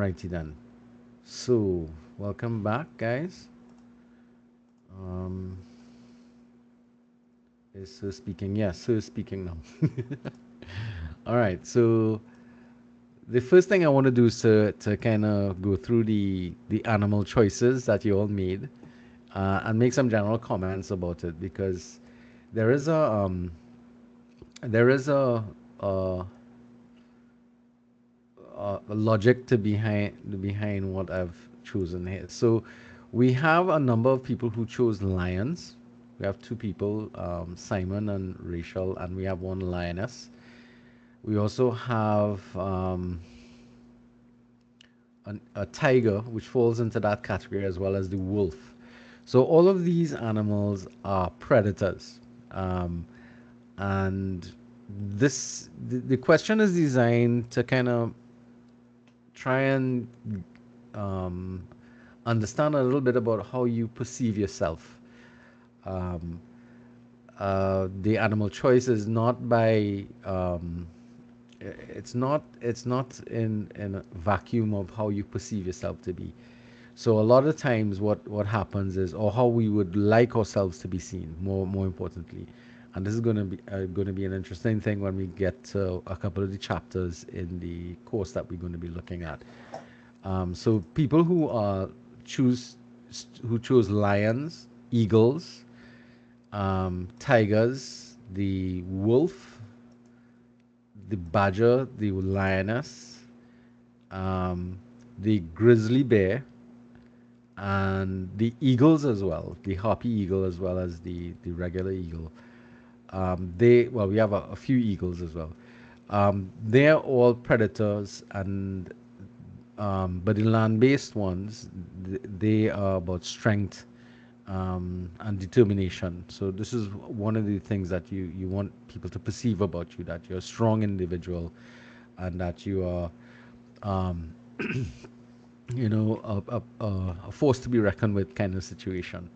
Alrighty then. So, welcome back, guys. Um, is Sir speaking? Yeah, Sir speaking now. All right. So the first thing I want to do is to kind of go through the animal choices that you all made, and make some general comments about it because there is a um, there is a, a logic to behind what I've chosen here. So we have a number of people who chose lions. We have two people, Simon and Rachel, and we have one lioness. We also have a tiger, which falls into that category, as well as the wolf. So all of these animals are predators, um, and the question is designed to kind of try and um, understand a little bit about how you perceive yourself. Um, the animal choice is not by it's not in a vacuum of how you perceive yourself to be. So a lot of times what happens is, or how we would like ourselves to be seen, more importantly. And this is going to be an interesting thing when we get to a couple of the chapters in the course that we're going to be looking at. So people choose who chose lions, eagles, tigers, the wolf, the badger, the lioness, um, the grizzly bear, and the eagles as well, the harpy eagle as well as the regular eagle. We have a few eagles as well. They're all predators, and but the land-based ones, they are about strength and determination. So this is one of the things that you want people to perceive about you, that you're a strong individual, and that you are, um, a force to be reckoned with kind of situation.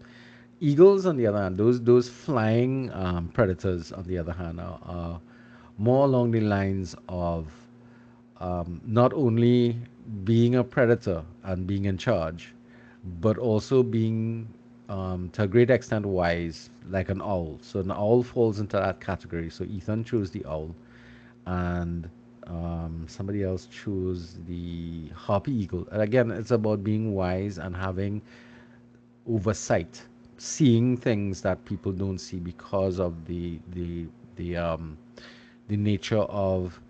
Eagles, on the other hand, those flying predators, on the other hand, are more along the lines of not only being a predator and being in charge, but also being, to a great extent, wise, like an owl. So an owl falls into that category. So Ethan chose the owl, and somebody else chose the harpy eagle. And again, it's about being wise and having oversight, seeing things that people don't see because of the nature of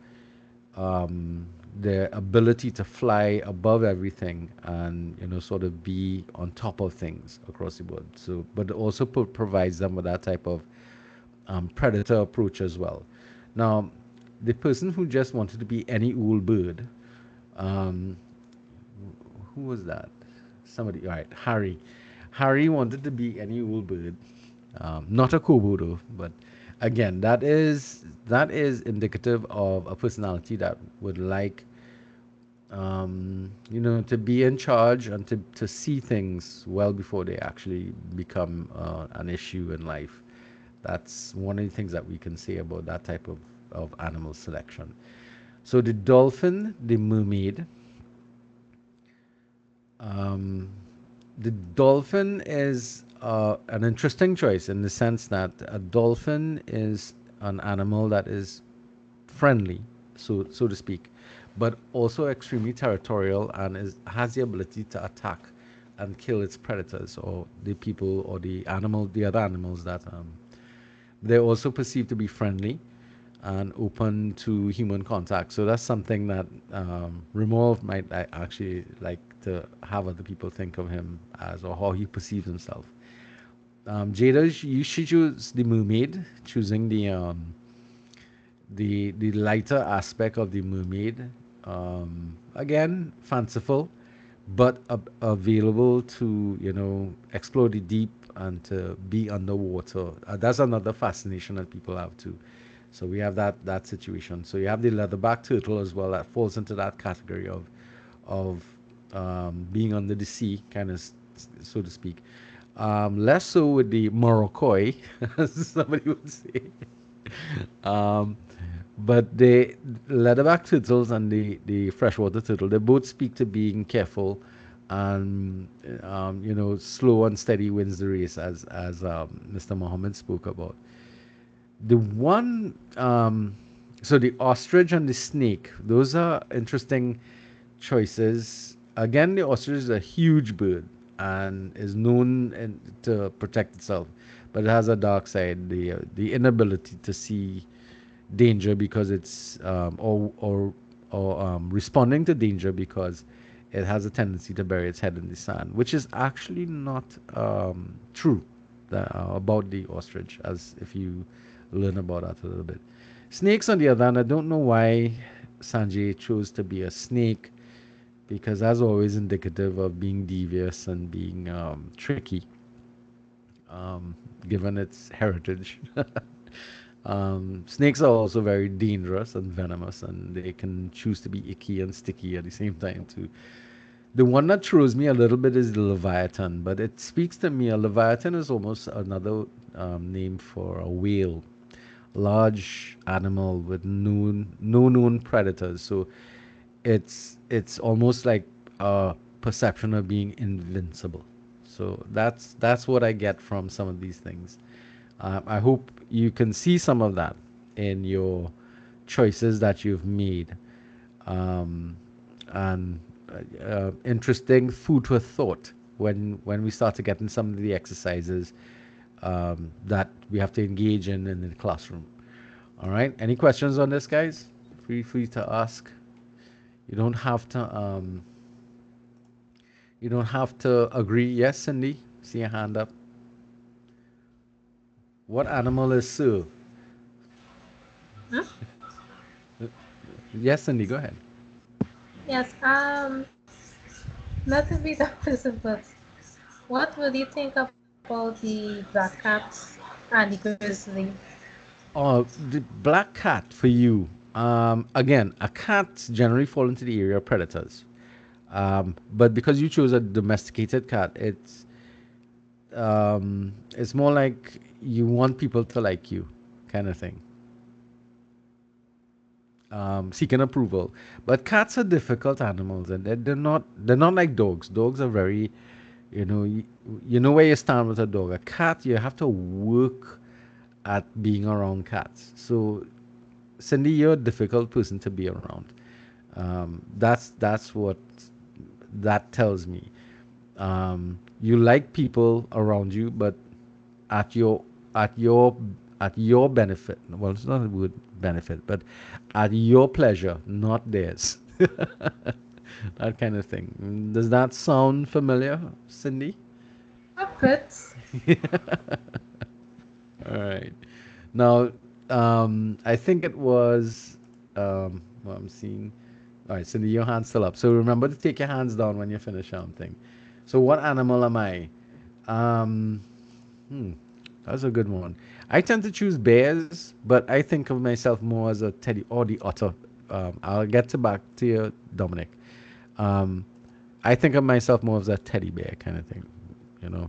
their ability to fly above everything, and sort of be on top of things across the board. So, but it also provides them with that type of predator approach as well. Now, the person who just wanted to be any old bird, um, who was that? Somebody, all right, Harry. Harry wanted to be any old bird, not a kobo though. But again, that is indicative of a personality that would like, to be in charge and to see things well before they actually become an issue in life. That's one of the things that we can say about that type of animal selection. So the dolphin, the mermaid. Um, the dolphin is an interesting choice in the sense that a dolphin is an animal that is friendly, so to speak, but also extremely territorial, and has the ability to attack and kill its predators, or the people, or the other animals that they're also perceived to be friendly and open to human contact. So that's something that Remov might actually like to have other people think of him as, or how he perceives himself. Jada, you should choose the mermaid, choosing the lighter aspect of the mermaid. Again, fanciful, but available to explore the deep and to be underwater. That's another fascination that people have too. So we have that situation. So you have the leatherback turtle as well, that falls into that category of being under the sea, kind of, so to speak. Less so with the Moroccoy, as somebody would say. Um, But the leatherback turtles and the freshwater turtle, they both speak to being careful and slow and steady wins the race, as Mr. Mohammed spoke about. The one, so the ostrich and the snake, those are interesting choices. Again, the ostrich is a huge bird and is known to protect itself, but it has a dark side, the inability to see danger because it's responding to danger because it has a tendency to bury its head in the sand, which is actually not true about the ostrich, as if you learn about that a little bit. Snakes, on the other hand, I don't know why Sanjay chose to be a snake because that's always indicative of being devious and being tricky, um, given its heritage. Snakes are also very dangerous and venomous, and they can choose to be icky and sticky at the same time too. The one that throws me a little bit is the leviathan, but it speaks to me. A leviathan is almost another name for a whale, large animal with no known predators. So it's almost like a perception of being invincible. So that's what I get from some of these things. I hope you can see some of that in your choices that you've made, um, and interesting food for thought when we start to get in some of the exercises that we have to engage in the classroom. All right. Any questions on this, guys? Feel free to ask. You don't have to. You don't have to agree. Yes, Cindy. See a hand up. What animal is Sue? Hmm? Yes, Cindy. Go ahead. Yes, not to be the person, but what would you think about the black cats and the grizzly? The black cat for you. Again, a cat generally fall into the area of predators. But because you chose a domesticated cat, it's more like you want people to like you, kind of thing. Seeking approval. But cats are difficult animals, and they're not like dogs. Dogs are very, you know where you stand with a dog. A cat, you have to work at being around cats. So Cindy, you're a difficult person to be around. That's what that tells me. You like people around you, but at your at your at your benefit. Well, it's not a word benefit, but at your pleasure, not theirs. That kind of thing. Does that sound familiar, Cindy? A bit. All right. Now, I think it was what I'm seeing. All right, Cindy, your hand's still up. So remember to take your hands down when you finish something. So what animal am I? Um, hmm, that's a good one. I tend to choose bears, but I think of myself more as a teddy or the otter. I'll get to back to you, Dominic. Um, I think of myself more as a teddy bear kind of thing, you know.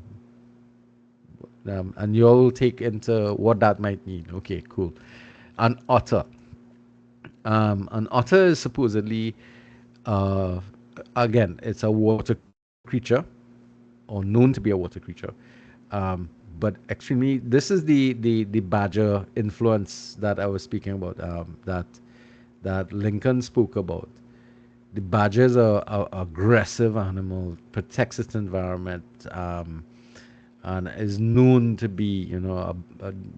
And you'll take into what that might mean. Okay, cool. An otter. An otter is supposedly, uh, again, it's a water creature or known to be a water creature. But extremely, this is the badger influence that I was speaking about, that Lincoln spoke about. The badger is a aggressive animal, protects its environment, and is known to be,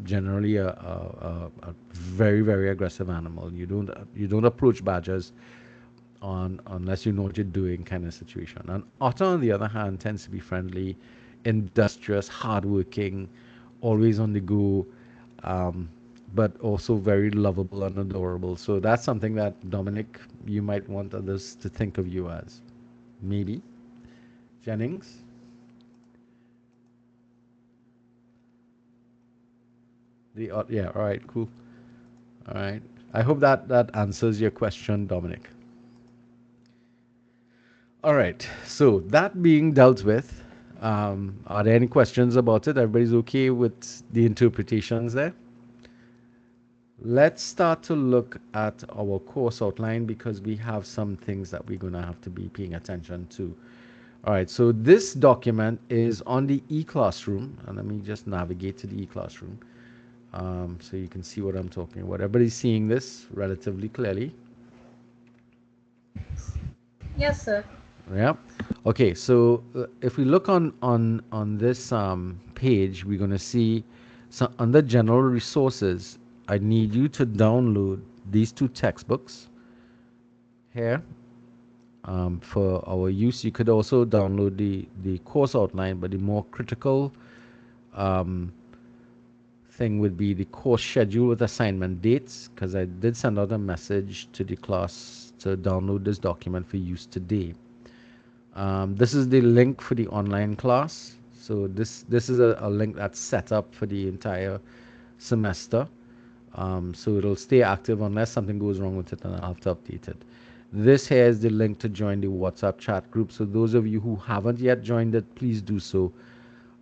generally a very very aggressive animal. You don't approach badgers on unless you know what you're doing, kind of situation. And otter, on the other hand, tends to be friendly, industrious, hardworking, always on the go, um, but also very lovable and adorable. So that's something that, Dominic, you might want others to think of you as. Maybe Jennings. Yeah. All right. Cool. All right. I hope that answers your question, Dominic. All right. So that being dealt with, are there any questions about it? Everybody's okay with the interpretations there? let's start to look at our course outline because we have some things that we're going to have to be paying attention to. All right, so this document is on the e-classroom, and let me just navigate to the e-classroom so you can see what I'm talking about. Everybody's seeing this relatively clearly. Yes, sir. Yeah. Okay. So if we look on this page, we're gonna see, so under general resources, I need you to download these two textbooks here for our use. You could also download the course outline, but the more critical um, thing would be the course schedule with assignment dates, because I did send out a message to the class to download this document for use today. This is the link for the online class. So this is a link that's set up for the entire semester. So it'll stay active unless something goes wrong with it and I'll have to update it. This here is the link to join the WhatsApp chat group. So those of you who haven't yet joined it, please do so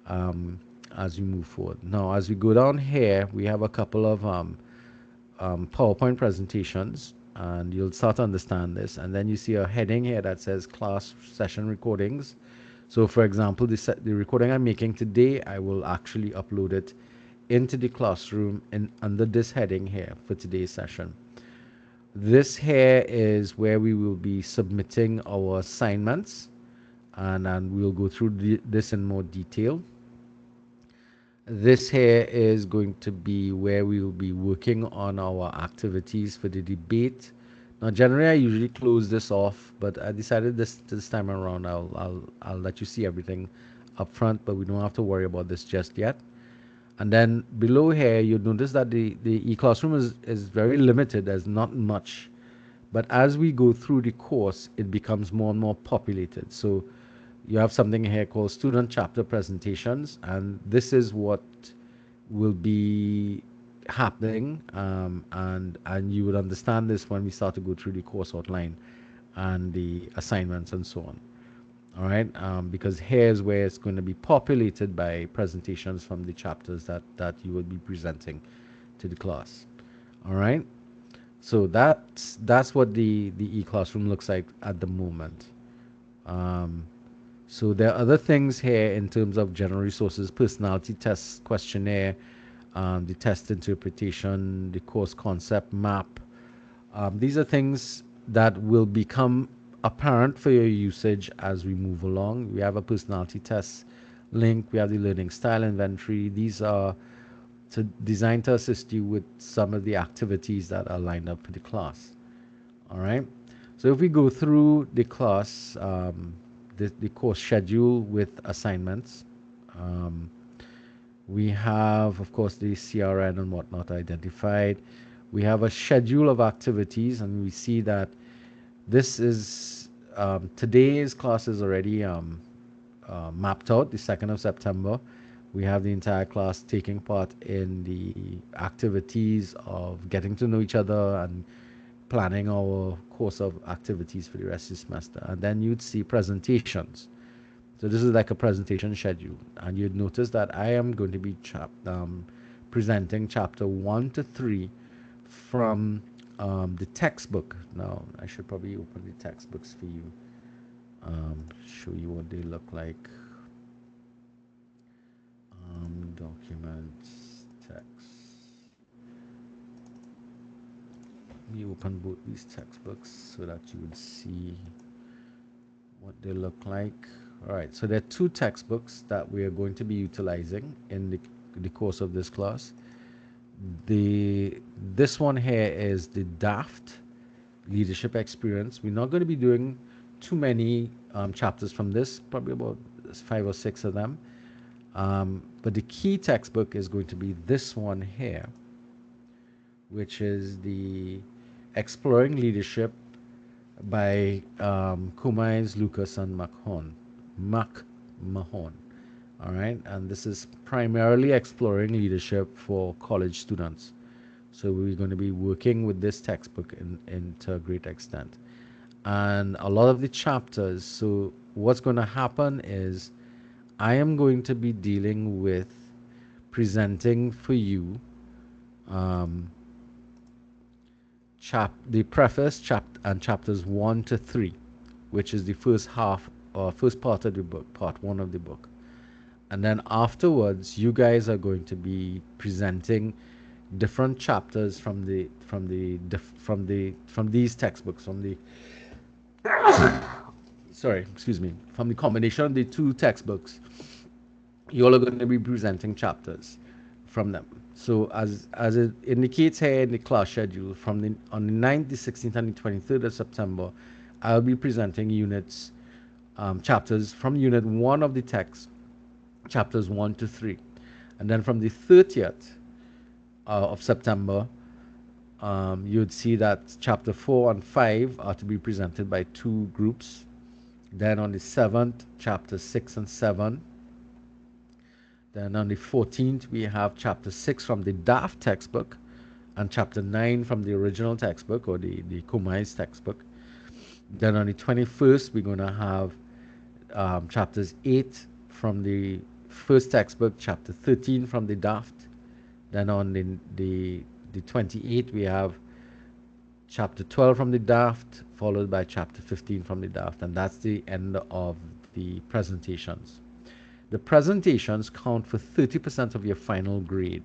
um, as we move forward. Now, as we go down here, we have a couple of PowerPoint presentations, and you'll start to understand this. And then you see a heading here that says class session recordings. So, for example, the recording I'm making today, I will actually upload it into the classroom and under this heading here for today's session. This here is where we will be submitting our assignments, and we'll go through this in more detail. This here is going to be where we will be working on our activities for the debate. Now, generally, I usually close this off, but I decided this time around I'll let you see everything up front, but we don't have to worry about this just yet. And then below here, you'll notice that the e-classroom is very limited. There's not much. But as we go through the course, it becomes more and more populated. So you have something here called student chapter presentations, and this is what will be happening, and you would understand this when we start to go through the course outline and the assignments and so on. All right, because here's where it's going to be populated by presentations from the chapters that you will be presenting to the class. All right, so that's what the e-classroom looks like at the moment. Um, so there are other things here in terms of general resources, personality test questionnaire, the test interpretation, the course concept map. These are things that will become apparent for your usage as we move along. We have a personality test link. We have the learning style inventory. These are designed to assist you with some of the activities that are lined up for the class. All right. So if we go through the class, the course schedule with assignments, um, we have, of course, the CRN and whatnot identified. We have a schedule of activities, and we see that this is today's class is already mapped out, the 2nd of September. We have the entire class taking part in the activities of getting to know each other and planning our course of activities for the rest of the semester. And then you'd see presentations. So this is like a presentation schedule. And you'd notice that I am going to be presenting chapter 1 to 3 from the textbook. Now, I should probably open the textbooks for you, show you what they look like. Documents, text. Let me open both these textbooks so that you would see what they look like. All right, so there are two textbooks that we are going to be utilizing in the course of this class. This one here is the DAFT Leadership Experience. We're not going to be doing too many chapters from this, probably about 5 or 6 of them. But the key textbook is going to be this one here, which is the Exploring Leadership by Kumais, Lucas, and McMahon. All right, and this is primarily exploring leadership for college students. So we're going to be working with this textbook to a great extent. And a lot of the chapters, so what's going to happen is I am going to be dealing with presenting for you the preface and chapters 1 to 3, which is the first half or first part of the book, part 1 of the book. And then afterwards, you guys are going to be presenting different chapters from these textbooks, from the sorry, excuse me, from the combination of the two textbooks. You all are going to be presenting chapters from them. So as it indicates here in the class schedule, from the on the 9th, the 16th, and the 23rd of September, I'll be presenting units, chapters from unit 1 of the text, chapters 1 to 3. And then from the 30th of September, you'd see that chapter 4 and 5 are to be presented by two groups. Then on the 7th, chapter 6 and 7. Then on the 14th, we have chapter 6 from the DAF textbook and chapter 9 from the original textbook, or the Kumai's textbook. Then on the 21st, we're going to have chapters 8 from the first textbook, chapter 13 from the DAFT. Then on the 28th, we have chapter 12 from the DAFT, followed by chapter 15 from the DAFT. And that's the end of the presentations. The presentations count for 30% of your final grade.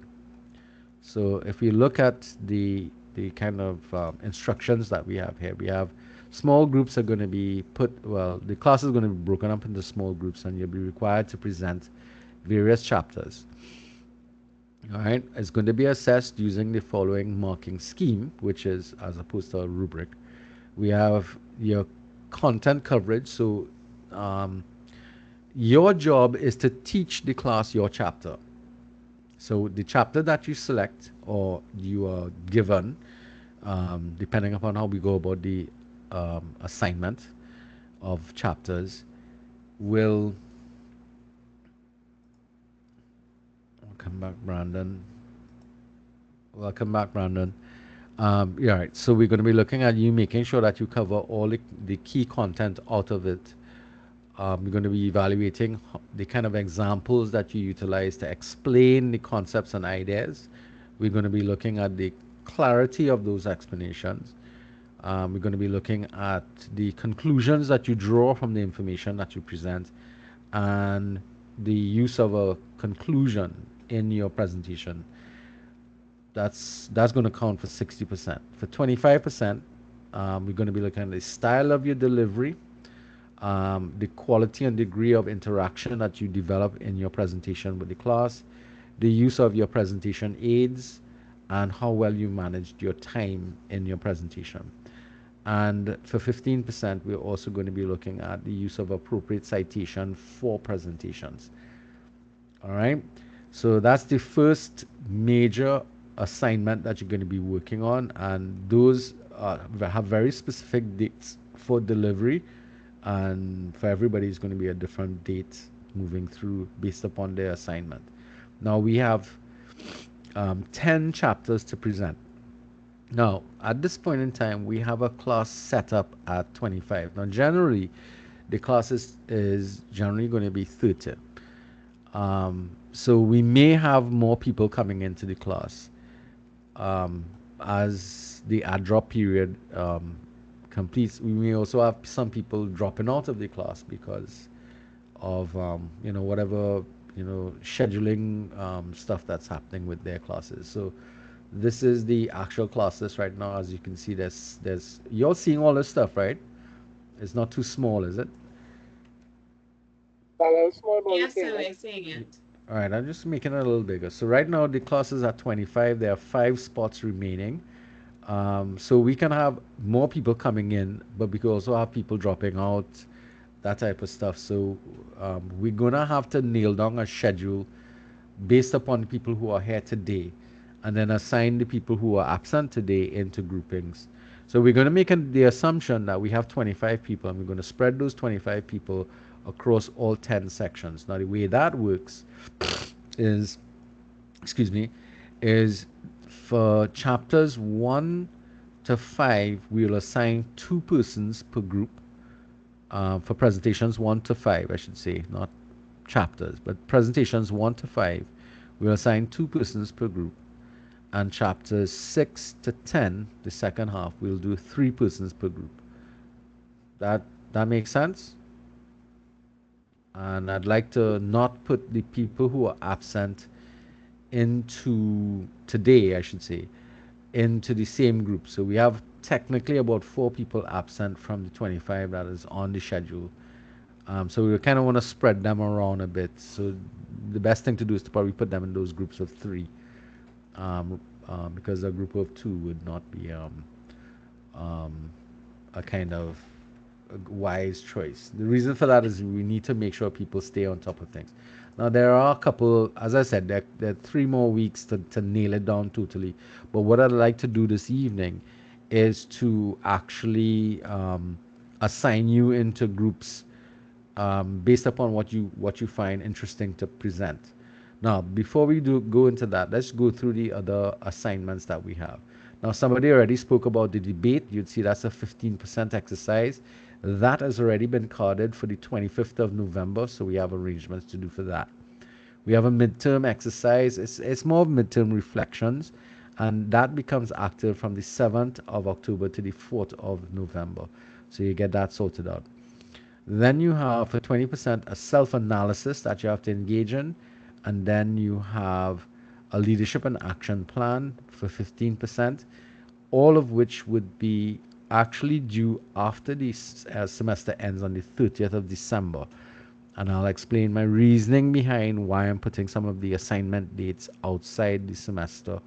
So if we look at the kind of instructions that we have here, we have small groups are going to be the class is going to be broken up into small groups, and you'll be required to present various chapters. All right, it's going to be assessed using the following marking scheme, which is as opposed to a rubric. We have your content coverage. So your job is to teach the class your chapter. So the chapter that you select or you are given, depending upon how we go about the assignment of chapters, will welcome back, Brandon. Welcome back, Brandon. Yeah, right. So we're going to be looking at you making sure that you cover all the key content out of it. We're going to be evaluating the kind of examples that you utilize to explain the concepts and ideas. We're going to be looking at the clarity of those explanations. We're going to be looking at the conclusions that you draw from the information that you present, and the use of a conclusion in your presentation. That's going to count for 60%. For 25%, we're going to be looking at the style of your delivery, the quality and degree of interaction that you develop in your presentation with the class, the use of your presentation aids, and how well you managed your time in your presentation. And for 15%, we're also going to be looking at the use of appropriate citation for presentations. All right. So that's the first major assignment that you're going to be working on. And those have very specific dates for delivery. And for everybody, it's going to be a different date moving through based upon their assignment. Now we have 10 chapters to present. Now, at this point in time, we have a class set up at 25. Now, generally, the class is generally going to be 30. So we may have more people coming into the class as the ad drop period completes. We may also have some people dropping out of the class because of whatever scheduling stuff that's happening with their classes. So this is the actual class list right now. As you can see, there's you're seeing all this stuff, right? It's not too small, is it? Yes, sir, we're seeing it. All right, I'm just making it a little bigger. So right now the class is at 25. There are 5 spots remaining. So we can have more people coming in, but we could also have people dropping out, that type of stuff. So we're gonna have to nail down a schedule based upon the people who are here today, and then assign the people who are absent today into groupings. So we're going to make the assumption that we have 25 people, and we're going to spread those 25 people across all 10 sections. Now the way that works is, excuse me, is for chapters 1 to 5, we'll assign 2 persons per group. For presentations 1 to 5, I should say, not chapters, but presentations 1 to 5, we'll assign 2 persons per group. and chapters 6 to 10, the second half, we'll do 3 persons per group. That that makes sense? And I'd like to not put the people who are absent into today, I should say, into the same group. So we have technically about 4 people absent from the 25 that is on the schedule. So we kind of want to spread them around a bit. So the best thing to do is to probably put them in those groups of 3, because a group of 2 would not be um, a kind of a wise choice. The reason for that is we need to make sure people stay on top of things. Now, there are a couple, as I said, there are 3 more weeks to nail it down totally. But what I'd like to do this evening is to actually assign you into groups based upon what you find interesting to present. Now, before we do go into that, let's go through the other assignments that we have. Now, somebody already spoke about the debate. You'd see that's a 15% exercise. That has already been carded for the 25th of November, so we have arrangements to do for that. We have a midterm exercise. It's more of midterm reflections, and that becomes active from the 7th of October to the 4th of November. So you get that sorted out. Then you have for 20% a self analysis that you have to engage in. And then you have a leadership and action plan for 15%, all of which would be actually due after the semester ends on the 30th of December. And I'll explain my reasoning behind why I'm putting some of the assignment dates outside the semester.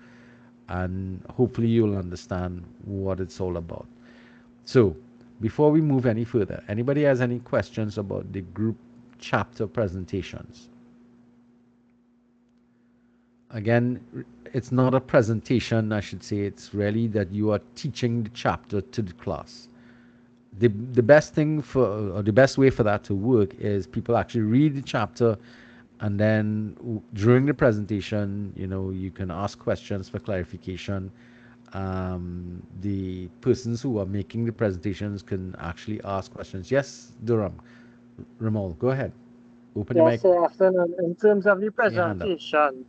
And hopefully you'll understand what it's all about. So, before we move any further, anybody has any questions about the group chapter presentations? Again, it's not a presentation, I should say. It's really that you are teaching the chapter to the class. The best thing for, or the best way for that to work is people actually read the chapter, and then during the presentation, you can ask questions for clarification. The persons who are making the presentations can actually ask questions. Yes, Durham, Ramol, go ahead. Open your Yes, mic. sir. Afternoon. In terms of the See your hand up. presentation,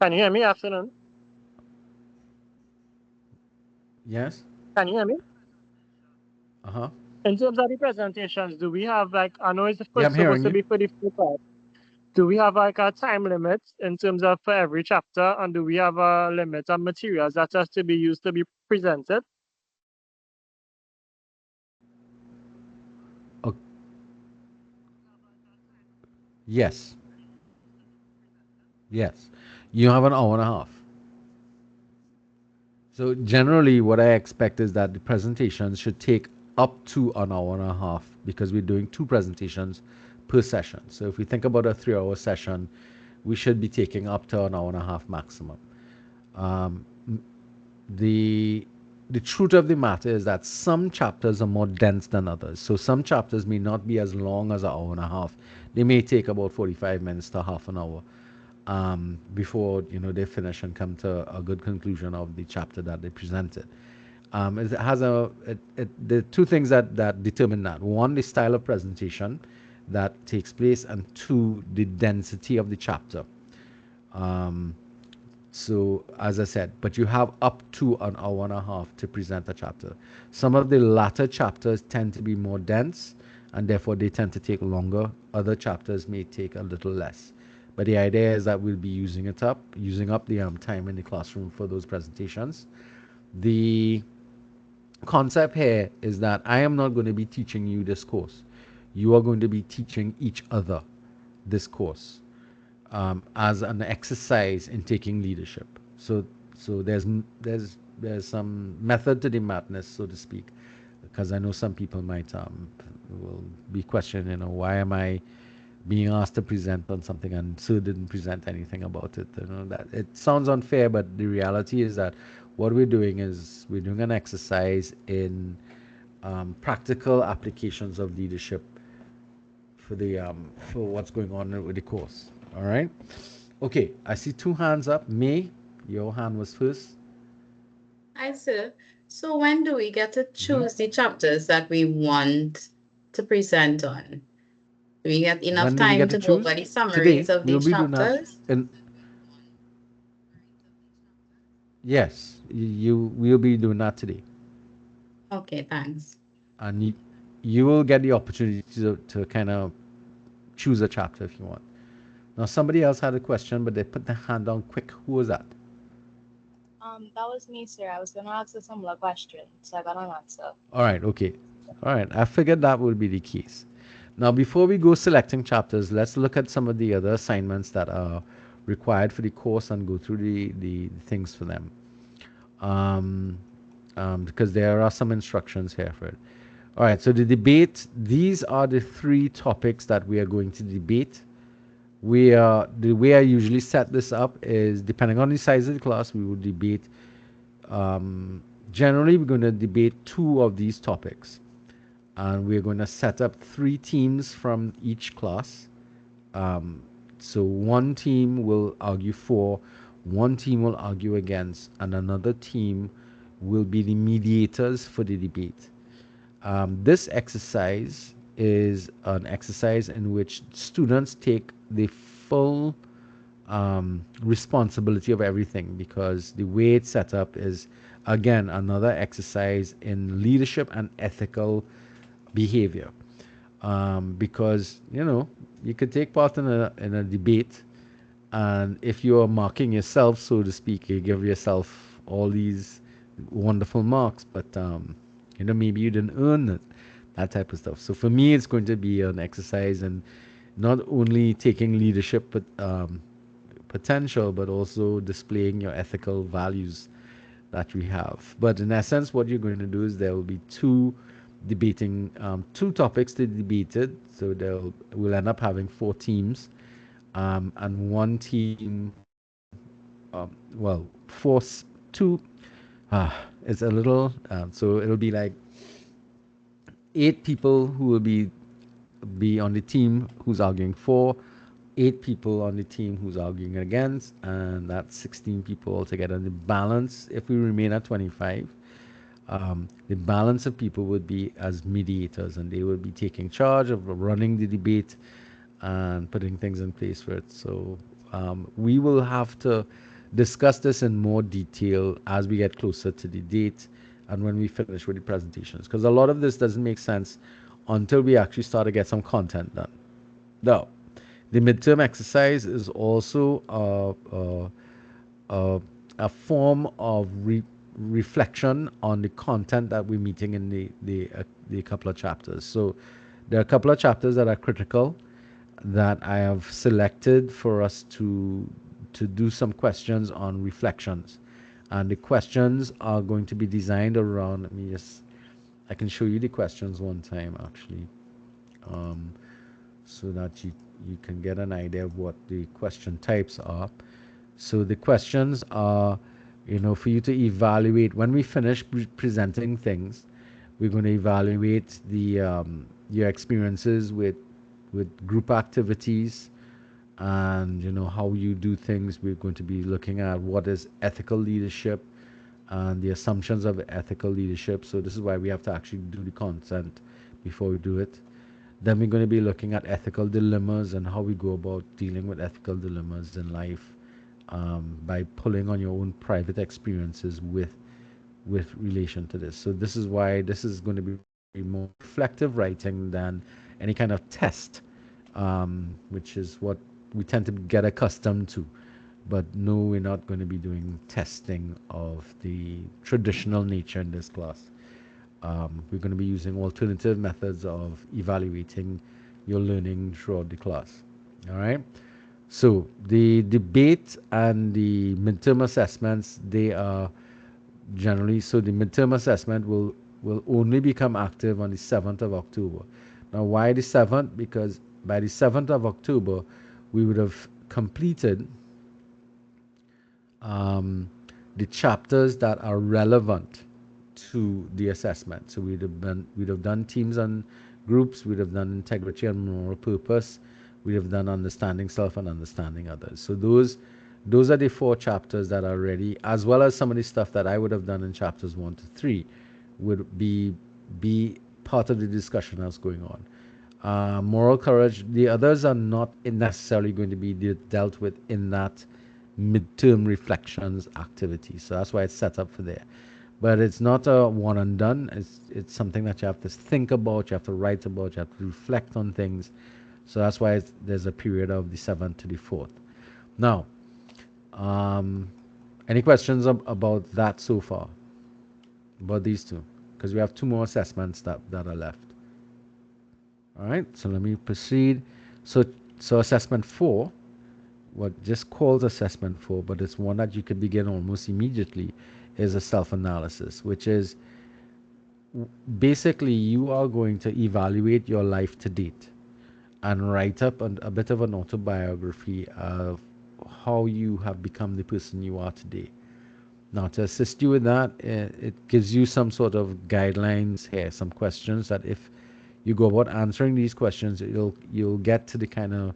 can you hear me? Afternoon. Yes? Can you hear me? Uh-huh. In terms of the presentations, do we have like I know it's Yeah, I'm hearing supposed to you. be for the full part. Do we have like a time limit in terms of for every chapter, and do we have a limit of materials that has to be used to be presented? Oh, yes. Yes. You have an hour and a half. So generally, what I expect is that the presentations should take up to an hour and a half because we're doing 2 presentations per session. So if we think about a 3-hour session, we should be taking up to an hour and a half maximum. Um, the the truth of the matter is that some chapters are more dense than others. So some chapters may not be as long as an hour and a half. They may take about 45 minutes to half an hour before they finish and come to a good conclusion of the chapter that they presented. It has the 2 things that determine that: one, the style of presentation that takes place, and 2, the density of the chapter. Um, so, as I said, but you have up to an hour and a half to present a chapter. Some of the latter chapters tend to be more dense, and therefore they tend to take longer. Other chapters may take a little less. But the idea is that we'll be using up the time in the classroom for those presentations. The concept here is that I am not going to be teaching you this course. You are going to be teaching each other this course as an exercise in taking leadership. So there's some method to the madness, so to speak, because I know some people might will be questioning, why am I being asked to present on something and Sir didn't present anything about it. That it sounds unfair, but the reality is that what we're doing is we're doing an exercise in practical applications of leadership for what's going on with the course. All right. Okay, I see 2 hands up. May, your hand was first. Hi, sir. So when do we get to Hmm. choose the chapters that we want to present on? Do we get enough When do we time get to to go over choose? the summaries Today, of the we'll be doing that. chapters? And Yes, you will be doing that today, Okay, thanks. and you will get the opportunity to kind of choose a chapter if you want. Now, somebody else had a question, but they put their hand down quick. Who was that? That was me, sir. I was gonna ask a similar question, so I got an answer. All right, okay. All right, I figured that would be the case. Now, before we go selecting chapters, let's look at some of the other assignments that are required for the course and go through the things for them. Um, because there are some instructions here for it. All right, so the debate, these are the three topics that we are going to debate. The way I usually set this up is depending on the size of the class, we will debate. Um, Generally, we're going to debate two of these topics, and we're going to set up three teams from each class. Um, so one team will argue for, one team will argue against, and another team will be the mediators for the debate. This exercise is an exercise in which students take the full responsibility of everything, because the way it's set up is, again, another exercise in leadership and ethical behavior. Because you could take part in a debate, and if you are marking yourself, so to speak, you give yourself all these wonderful marks, but maybe you didn't earn it, that type of stuff. So for me, it's going to be an exercise in not only taking leadership, but potential, but also displaying your ethical values that we have. But in essence, what you're going to do is there will be two topics to be debated. So we'll end up having four teams, and one team, two. It's a little, so it'll be like eight people who will be on the team who's arguing for, eight people on the team who's arguing against, and that's 16 people altogether. The balance, if we remain at 25, the balance of people would be as mediators, and they would be taking charge of running the debate and putting things in place for it. So we will have to discuss this in more detail as we get closer to the date and when we finish with the presentations, because a lot of this doesn't make sense until we actually start to get some content done. Now, the midterm exercise is also a form of reflection on the content that we're meeting in the couple of chapters. So there are a couple of chapters that are critical that I have selected for us to do some questions on reflections, and the questions are going to be designed around. Let me just. I can show you the questions one time actually, um, so that you can get an idea of what the question types are. So the questions are, for you to evaluate when we finish presenting things. We're going to evaluate the your experiences with group activities, and how you do things. We're going to be looking at what is ethical leadership and the assumptions of ethical leadership. So this is why we have to actually do the content before we do it. Then we're going to be looking at ethical dilemmas and how we go about dealing with ethical dilemmas in life, by pulling on your own private experiences with relation to this. So this is why this is going to be more reflective writing than any kind of test, which is what we tend to get accustomed to. But no, we're not going to be doing testing of the traditional nature in this class. We're going to be using alternative methods of evaluating your learning throughout the class. All right. So the debate and the midterm assessments, they are generally, so the midterm assessment will only become active on the 7th of October. Now, why the 7th? Because by the 7th of October, we would have completed um, the chapters that are relevant to the assessment. So we'd have done teams and groups, we'd have done integrity and moral purpose, we'd have done understanding self and understanding others. So those are the four chapters that are ready, as well as some of the stuff that I would have done in chapters 1 to 3 would be part of the discussion that's going on. Moral courage, the others are not necessarily going to be dealt with in that midterm reflections activity. So that's why it's set up for there. But it's not a one and done. It's something that you have to think about, you have to write about, you have to reflect on things. So that's why there's a period of the 7th to the 4th. Now, um, any questions about that so far? About these two? Because we have two more assessments that are left. All right, so let me proceed. So, so assessment 4, what just called assessment 4, but it's one that you could begin almost immediately, is a self-analysis, which is basically you are going to evaluate your life to date and write up a bit of an autobiography of how you have become the person you are today. Now, to assist you with that, it gives you some sort of guidelines here, some questions that if you go about answering these questions, you'll get to the kind of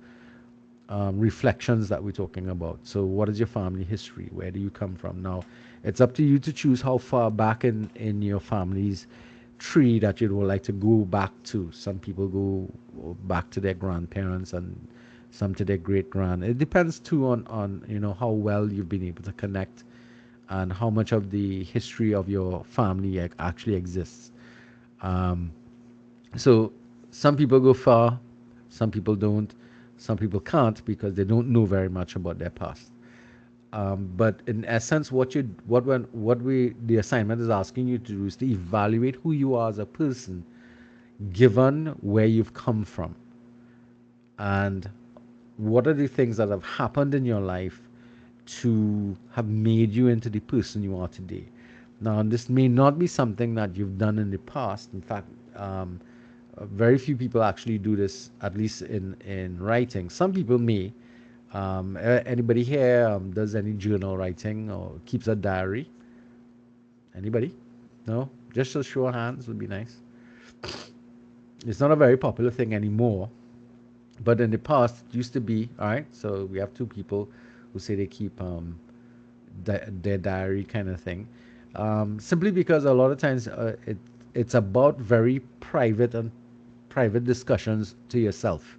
reflections that we're talking about. So, what is your family history? Where do you come from? Now, it's up to you to choose how far back in your family's tree that you'd like to go back to. Some people go back to their grandparents and some to their great grand. It depends too on how well you've been able to connect and how much of the history of your family actually exists. Um, so some people go far, some people don't, some people can't because they don't know very much about their past. But in essence, the assignment is asking you to do is to evaluate who you are as a person, given where you've come from, and what are the things that have happened in your life to have made you into the person you are today. Now, this may not be something that you've done in the past. In fact, very few people actually do this, at least in writing. Some people may. Anybody here does any journal writing or keeps a diary? Anybody? No? Just a show of hands would be nice. It's not a very popular thing anymore, but in the past it used to be. All right, so we have two people who say they keep their diary kind of thing, simply because a lot of times it's about very private discussions to yourself.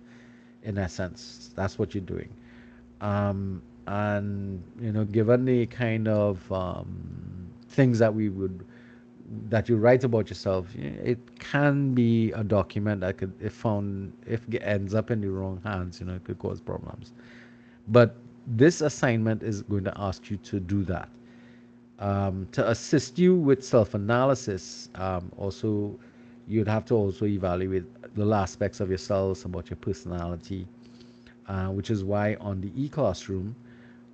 In essence, that's what you're doing, and given the kind of things that you write about yourself, it can be a document that could, if it ends up in the wrong hands, it could cause problems. But this assignment is going to ask you to do that. To assist you with self-analysis, also, you'd have to also evaluate little aspects of yourselves about your personality, which is why on the e-classroom,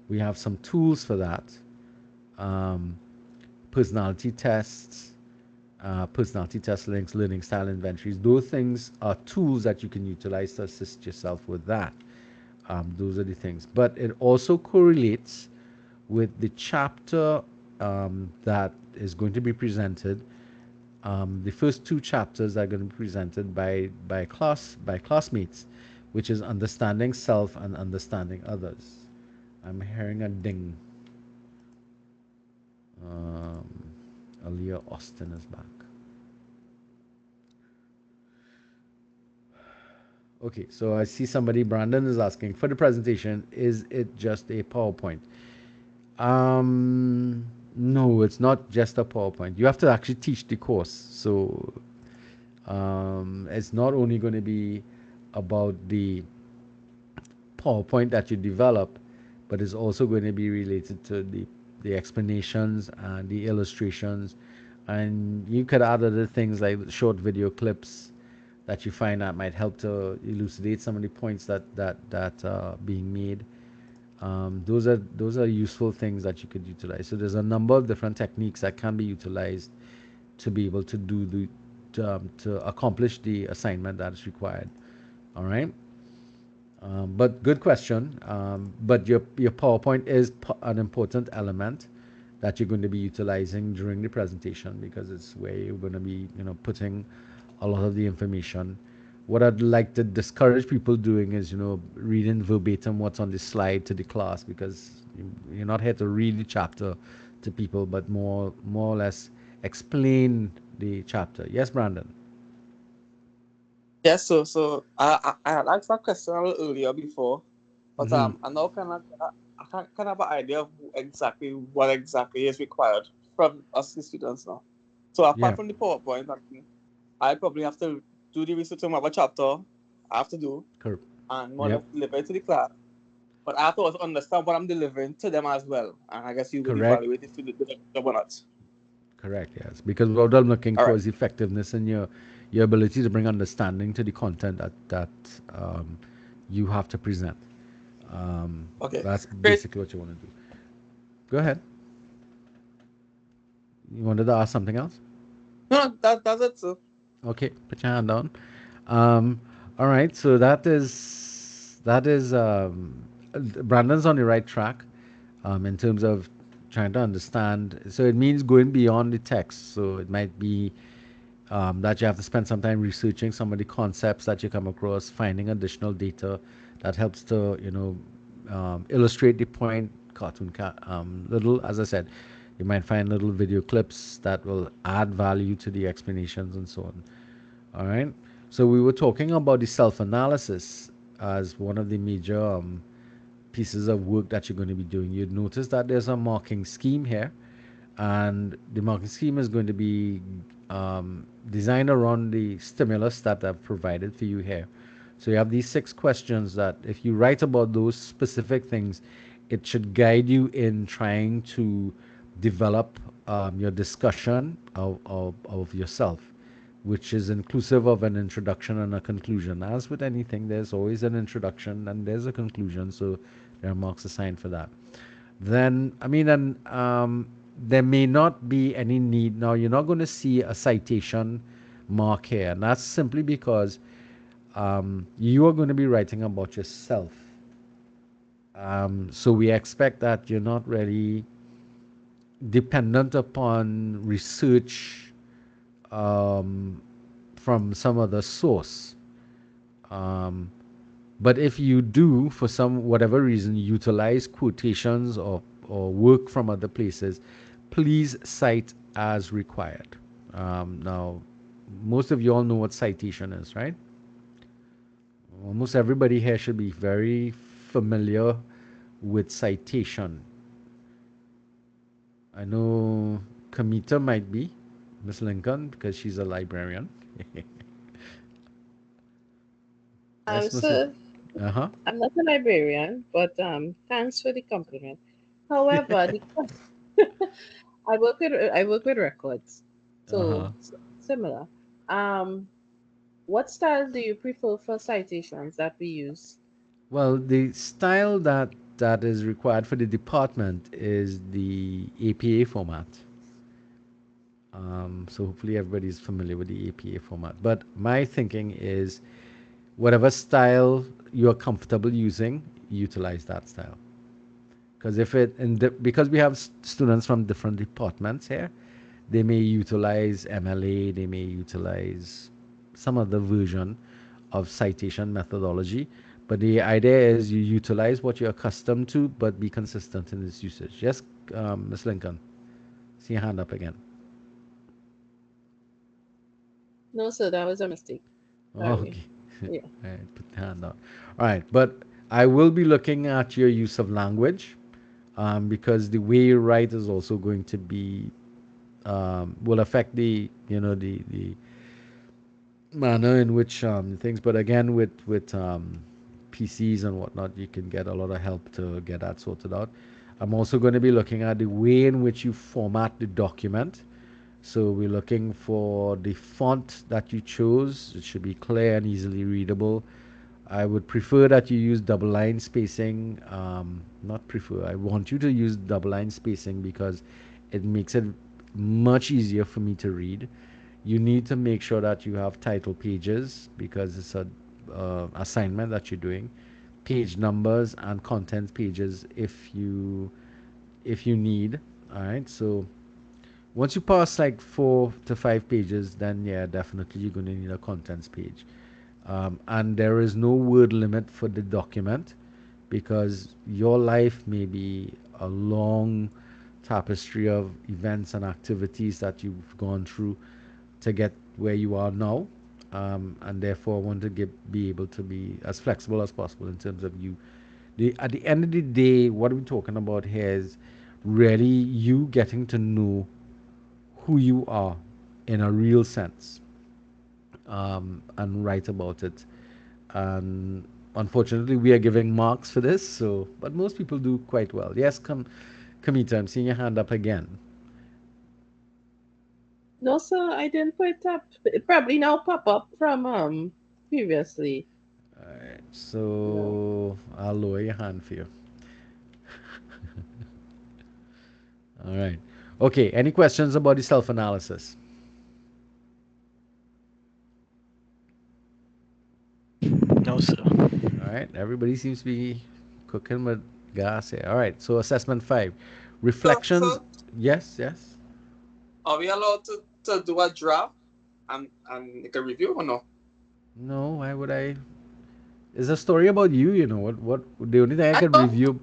we have some tools for that. Um, Personality tests, personality test links, learning style inventories. Those things are tools that you can utilize to assist yourself with that. Those are the things. But it also correlates with the chapter that is going to be presented. The first two chapters are going to be presented by classmates, which is understanding self and understanding others. I'm hearing a ding. Aaliyah Austin is back. Okay, so I see somebody, Brandon is asking, for the presentation, is it just a PowerPoint? No, it's not just a PowerPoint. You have to actually teach the course. So it's not only going to be about the PowerPoint that you develop, but it's also going to be related to the explanations and the illustrations. And you could add other things like short video clips that you find that might help to elucidate some of the points that are being made. Those are useful things that you could utilize. So there's a number of different techniques that can be utilized to be able to do to accomplish the assignment that is required. All right. But good question. But your PowerPoint is an important element that you're going to be utilizing during the presentation because it's where you're going to be, putting a lot of the information. What I'd like to discourage people doing is, reading verbatim what's on the slide to the class because you're not here to read the chapter to people, but more or less explain the chapter. Yes, Brandon. Yes, so I had asked that question a little earlier before, but Mm-hmm. I now kind of get a kind of an idea of exactly what exactly is required from us the students now. So apart Yeah, from the PowerPoint, I think I probably have to do the research on what chapter I have to do correct. and more or Yep, less deliver it to the class. But I have to also understand what I'm delivering to them as well. And I guess you would correct. evaluate if you did the job or not. Correct, yes. Because what I'm looking All for right. is effectiveness in your ability to bring understanding to the content that you have to present. Okay. That's Great. basically what you want to do. Go ahead. You wanted to ask something else? No, that's it. So Okay, put your hand down. Um, all right, so that is Brandon's on the right track in terms of trying to understand. So it means going beyond the text. So it might be that you have to spend some time researching some of the concepts that you come across, finding additional data that helps to illustrate the point. Little, as I said, you might find little video clips that will add value to the explanations and so on. All right. So we were talking about the self-analysis as one of the major pieces of work that you're going to be doing. You'd notice that there's a marking scheme here, and the marking scheme is going to be designed around the stimulus that I've provided for you here. So you have these 6 questions that if you write about those specific things, it should guide you in trying to develop your discussion of yourself, which is inclusive of an introduction and a conclusion. As with anything, there's always an introduction and there's a conclusion, so there are marks assigned for that. Then, I mean, and there may not be any need. Now, you're not going to see a citation mark here, and that's simply because you are going to be writing about yourself. So we expect that you're not really dependent upon research um, from some other source. Um, but if you do, for some whatever reason, utilize quotations or work from other places, please cite as required. Now, most of you all know what citation is, right? Almost everybody here should be very familiar with citation. I know Kamita might be, Miss Lincoln, because she's a librarian. Yes, Miss. So Uh huh. I'm not a librarian, but thanks for the compliment. However, I work with records, Uh huh. so similar. Um, what style do you prefer for citations that we use? Well, the style that is required for the department is the APA format. So hopefully everybody is familiar with the APA format. But my thinking is whatever style you're comfortable using, utilize that style. Because because we have students from different departments here, they may utilize MLA, they may utilize some other version of citation methodology. But the idea is you utilize what you're accustomed to, but be consistent in its usage. Yes, Ms. Lincoln, see your hand up again. No, sir, that was a mistake. Sorry. Okay. Yeah. All right, put the hand out. All right, but I will be looking at your use of language because the way you write is also going to be will affect the manner in which things. But again, with PCs and whatnot, you can get a lot of help to get that sorted out. I'm also going to be looking at the way in which you format the document. So we're looking for the font that you chose. It should be clear and easily readable. I would prefer that you use double line spacing. Not prefer, I want you to use double line spacing because it makes it much easier for me to read. You need to make sure that you have title pages because it's a assignment that you're doing, page numbers and content pages if you need. All right, so once you pass like 4 to 5 pages, then yeah, definitely you're going to need a contents page. And there is no word limit for the document because your life may be a long tapestry of events and activities that you've gone through to get where you are now. And therefore, I want to be able to be as flexible as possible in terms of you At the end of the day, what we're talking about here is really you getting to know who you are in a real sense, and write about it. And unfortunately, we are giving marks for this. So, but most people do quite well. Yes, Kamita, I'm seeing your hand up again. No, sir, I didn't put it up. It probably now pop up from previously. All right, No. so I'll lower your hand for you. All right. Okay. Any questions about the self-analysis? No, sir. All right. Everybody seems to be cooking with gas here. All right. So assessment five, reflections. So Yes. Yes. are we allowed to do a draft and make a review or no? No. Why would I? It's a story about you. You know what? What the only thing I I could know. review.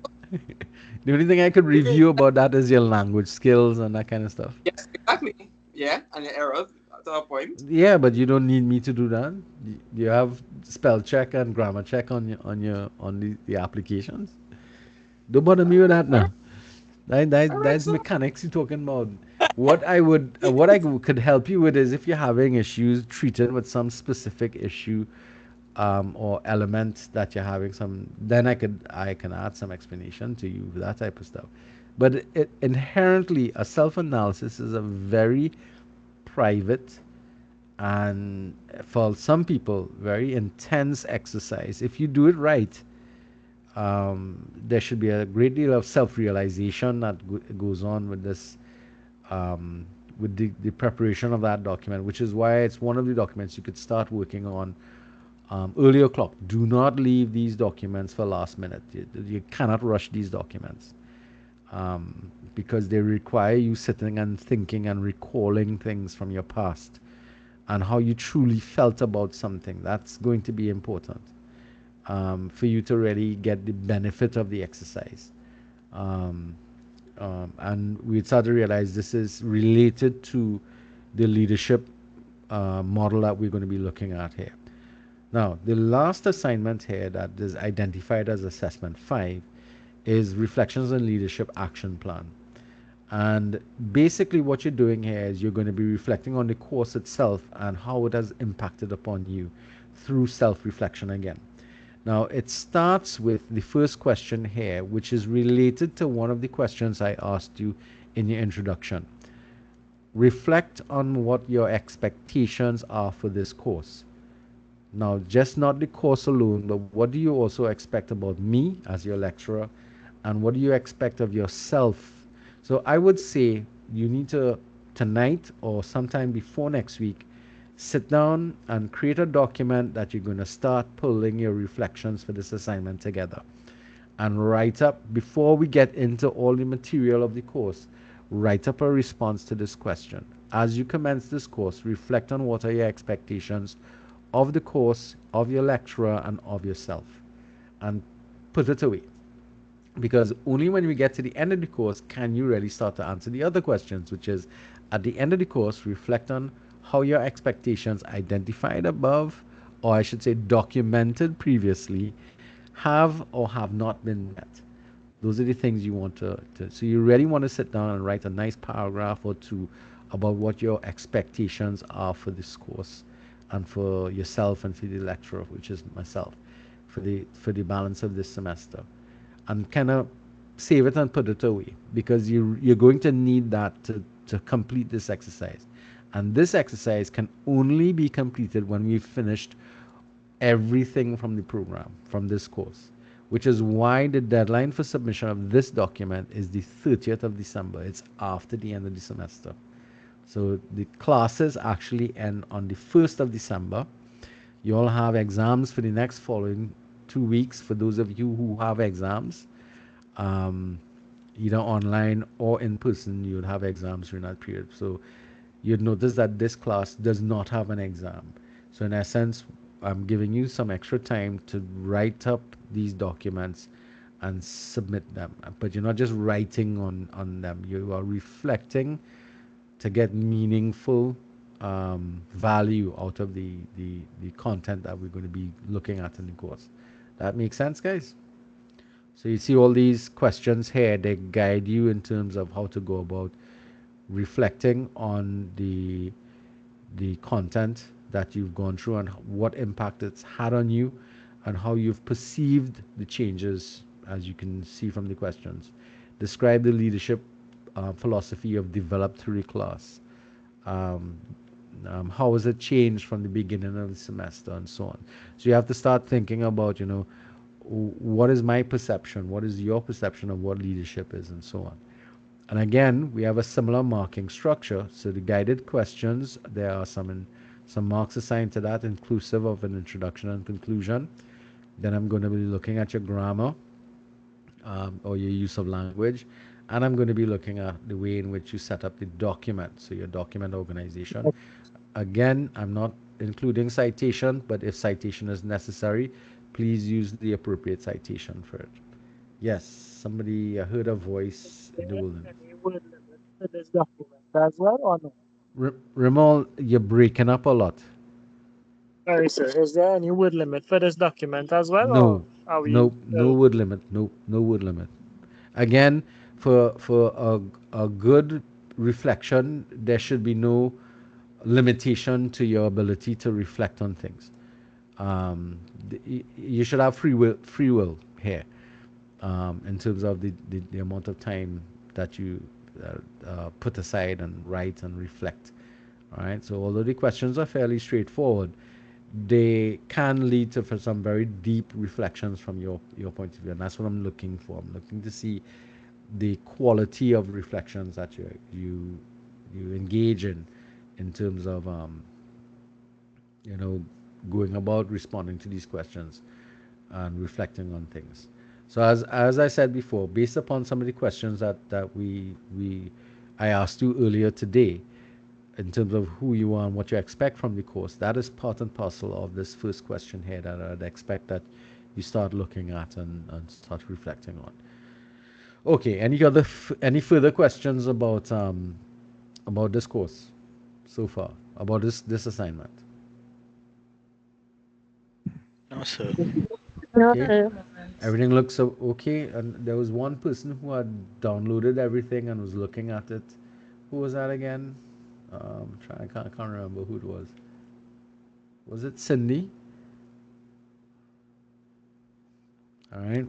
The only thing I could Okay. review about that is your language skills and that kind of stuff. Yes, exactly. Yeah, and your errors to a point. Yeah, but you don't need me to do that. You have spell check and grammar check on the applications. Don't bother me with that All right, now. all right, That's so mechanics you're talking about. What could help you with is if you're having issues treating with some specific issue, or element that you're having some, then I can add some explanation to you, that type of stuff. But inherently, a self-analysis is a very private and, for some people, very intense exercise. If you do it right, there should be a great deal of self-realization that goes on with this, with the preparation of that document, which is why it's one of the documents you could start working on, early o'clock. Do not leave these documents for last minute. You cannot rush these documents, because they require you sitting and thinking and recalling things from your past and how you truly felt about something. That's going to be important, for you to really get the benefit of the exercise. Um, and we start to realize this is related to the leadership, model that we're going to be looking at here. Now, the last assignment here that is identified as assessment 5 is reflections on leadership action plan. And basically, what you're doing here is you're going to be reflecting on the course itself and how it has impacted upon you through self reflection again. Now, it starts with the first question here, which is related to one of the questions I asked you in your introduction. Reflect on what your expectations are for this course. Now, just not the course alone, but what do you also expect about me as your lecturer? And what do you expect of yourself? So I would say you need to, tonight or sometime before next week, sit down and create a document that you're going to start pulling your reflections for this assignment together. And write up, before we get into all the material of the course, write up a response to this question. As you commence this course, reflect on what are your expectations of the course, of your lecturer, and of yourself, and put it away. Because only when we get to the end of the course can you really start to answer the other questions, which is at the end of the course, reflect on how your expectations identified above, or I should say documented previously, have or have not been met. Those are the things you want to, so you really want to sit down and write a nice paragraph or two about what your expectations are for this course and for yourself and for the lecturer, which is myself, for the balance of this semester, and kind of save it and put it away, because you're going to need that to complete this exercise. And this exercise can only be completed when we've finished everything from the program, from this course, which is why the deadline for submission of this document is the 30th of December. It's after the end of the semester. So the classes actually end on the 1st of December. You all have exams for the next following 2 weeks for those of you who have exams, um, either online or in person. You'd have exams during that period. So you'd notice that this class does not have an exam. So in essence, I'm giving you some extra time to write up these documents and submit them. But you're not just writing on them, you are reflecting to get meaningful, value out of the content that we're going to be looking at in the course. That makes sense, guys? So you see all these questions here, they guide you in terms of how to go about reflecting on the content that you've gone through and what impact it's had on you and how you've perceived the changes as you can see from the questions. Describe the leadership philosophy you've developed through the class. Um, how has it changed from the beginning of the semester and so on. So you have to start thinking about, what is my perception? What is your perception of what leadership is and so on. And again, we have a similar marking structure. So the guided questions, there are some marks assigned to that, inclusive of an introduction and conclusion. Then I'm going to be looking at your grammar or your use of language. And I'm going to be looking at the way in which you set up the document, so your document organization. Again, I'm not including citation, but if citation is necessary, please use the appropriate citation for it. Yes, somebody, I heard a voice in the wilderness. Any word limit for this document as well or no? Ramon, you're breaking up a lot. Sorry, sir. Is there any word limit for this document as well, or No, are we no, no still? word limit. No, no word limit. Again, for a good reflection, there should be no limitation to your ability to reflect on things. You should have free will here, in terms of the amount of time that you put aside and write and reflect. All right. So although the questions are fairly straightforward, they can lead to for some very deep reflections from your point of view, and that's what I'm looking for. I'm looking to see the quality of reflections that you engage in terms of you know going about responding to these questions and reflecting on things. So as I said before, based upon some of the questions that we I asked you earlier today, in terms of who you are and what you expect from the course, that is part and parcel of this first question here that I'd expect that you start looking at and start reflecting on. Okay, any further questions about this course so far, about this assignment? No, sir. Okay, Okay. everything looks okay. And there was one person who had downloaded everything and was looking at it. Who was that again? I can't remember who it was. Was it Cindy? All right.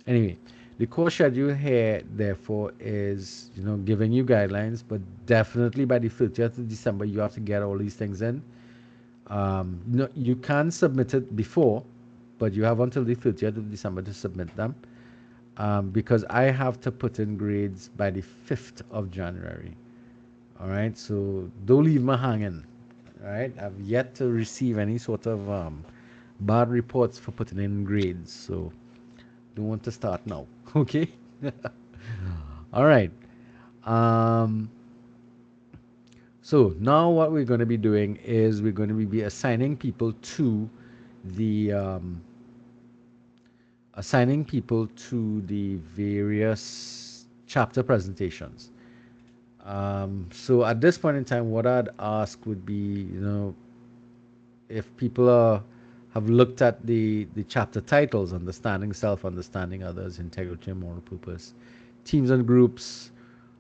Anyway, the course schedule here, therefore, is giving you guidelines, but definitely by the 30th of December, you have to get all these things in. No, you can submit it before, but you have until the 30th of December to submit them, because I have to put in grades by the 5th of January. All right, so don't leave me hanging. All right, I've yet to receive any sort of bad reports for putting in grades, so don't want to start now. Okay. All right. Um, so now what we're going to be doing is we're going to be assigning people to the various chapter presentations. So at this point in time, what I'd ask would be, if people have looked at the chapter titles: understanding self, understanding others, integrity and moral purpose, teams and groups,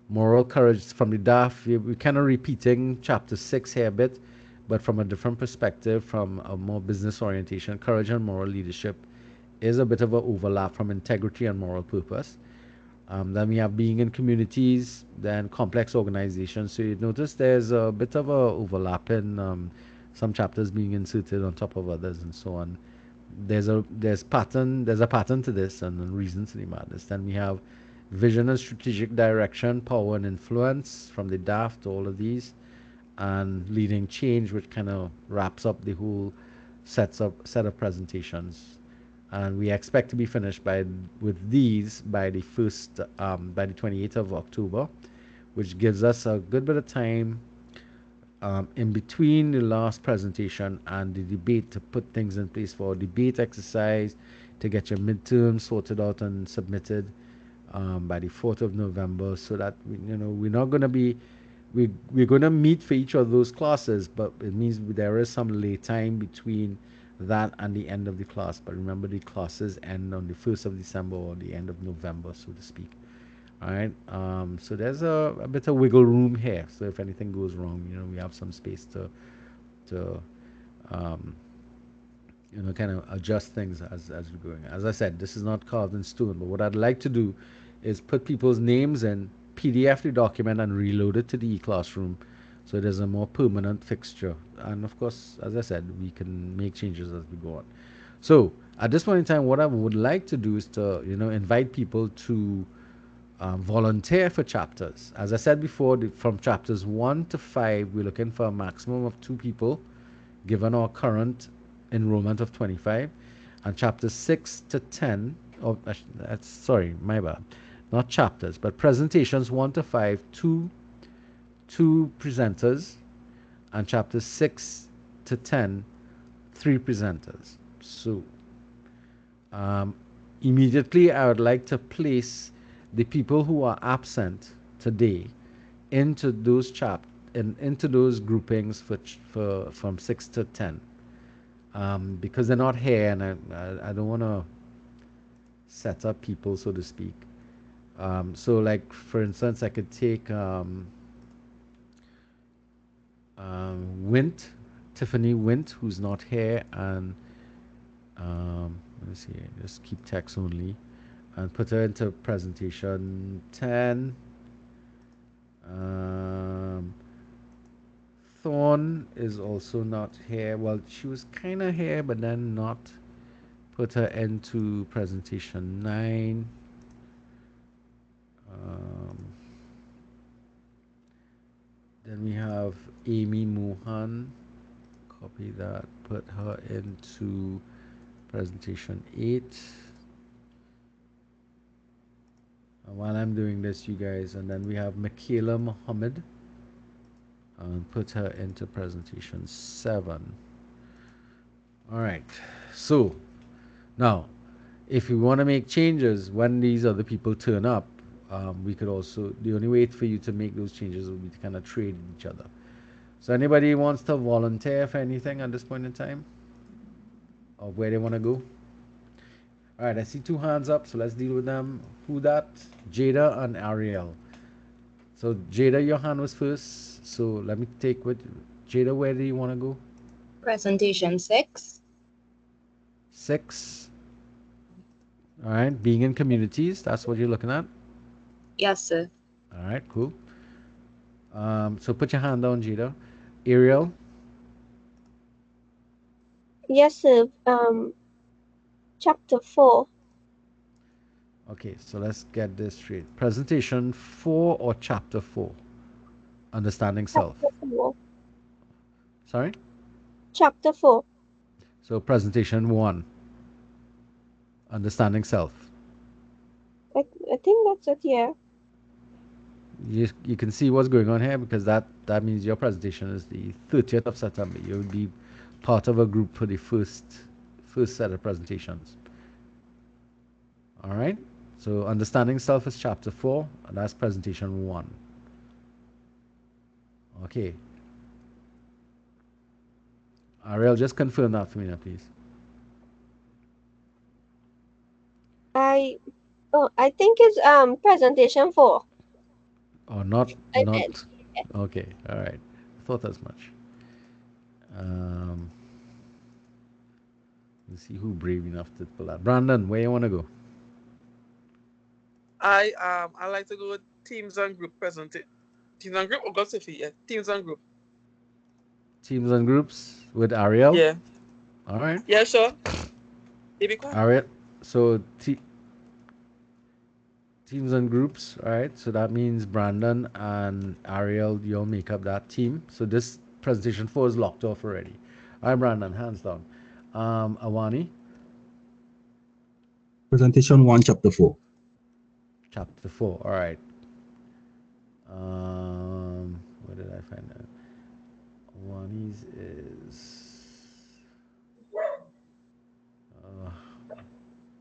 moral courage from the DAF. We're kind of repeating chapter 6 here a bit, but from a different perspective, from a more business orientation. Courage and moral leadership is a bit of an overlap from integrity and moral purpose. Then we have being in communities, then complex organizations. So you notice there's a bit of a overlap in some chapters being inserted on top of others and so on. There's a pattern to this and a reason to the madness. Then we have vision and strategic direction, power and influence from the DAF to all of these, and leading change, which kind of wraps up the whole set of presentations. And we expect to be finished with these by the 28th of October, which gives us a good bit of time in between the last presentation and the debate to put things in place for a debate exercise, to get your midterms sorted out and submitted by the 4th of November, so that we're not going to be we're going to meet for each of those classes, but it means there is some lay time between that and the end of the class. But remember, the classes end on the 1st of December or the end of November, so to speak. All right. So there's a bit of wiggle room here. So if anything goes wrong, we have some space to um, kind of adjust things as we're going. As I said, this is not carved in stone, but what I'd like to do is put people's names in, PDF the document, and reload it to the e-classroom, so there's a more permanent fixture. And of course, as I said, we can make changes as we go on. So at this point in time, what I would like to do is to invite people to volunteer for chapters. As I said before, from chapters 1 to 5, we're looking for a maximum of 2 people, given our current enrollment of 25. And chapters 6 to 10, that's sorry, my bad, not chapters, but presentations 1 to 5, two presenters, and chapters 6 to 10, 3 presenters. So um, immediately, I would like to place the people who are absent today into those into those groupings for from 6 to 10, because they're not here, and I don't want to set up people, so to speak. So, like for instance, I could take Wint, Tiffany Wint, who's not here, and let me see, just keep text only, and put her into presentation 10. Um, Thorn is also not here. Well, she was kind of here, but then not. Put her into presentation 9. Um, then we have Amy Mohan. Copy that. Put her into presentation 8. And while I'm doing this, you guys, and then we have Michaela Muhammad. And put her into presentation 7. All right. So now, if you want to make changes when these other people turn up, we could also, the only way for you to make those changes would be to kind of trade each other. So anybody wants to volunteer for anything at this point in time? Or where they want to go? All right, I see 2 hands up, so let's deal with them. Who that? Jada and Ariel. So Jada, your hand was first. So let me take what, Jada, where do you want to go? Presentation 6. 6. All right, being in communities, that's what you're looking at? Yes, sir. All right, cool. So put your hand down, Jada. Ariel? Yes, sir. Chapter 4. Okay, so let's get this straight. Presentation 4 or chapter 4? Understanding self. Chapter 4. Sorry? Chapter 4. So presentation 1. Understanding self. I think that's it, yeah. You can see what's going on here, because that means your presentation is the 30th of September. You'll be part of a group for the first set of presentations. All right? So understanding self is chapter 4, and that's presentation 1. Okay. Ariel, just confirm that for me now, please. I think it's presentation 4. Or not? I meant. Okay, all right. I thought as much. Let's see who brave enough to pull that. Brandon, where you want to go? I like to go with teams and group presentation. Teams and group or God Sophie? Yeah, teams and group. Teams and groups with Ariel? Yeah. All right. Yeah, sure. Be quiet. Ariel. So teams and groups, all right? So that means Brandon and Ariel, you'll make up that team. So this presentation 4 is locked off already. All right, Brandon, hands down. Awani? Presentation 1, chapter 4. Chapter 4, all right. Where did I find that? Awani's is...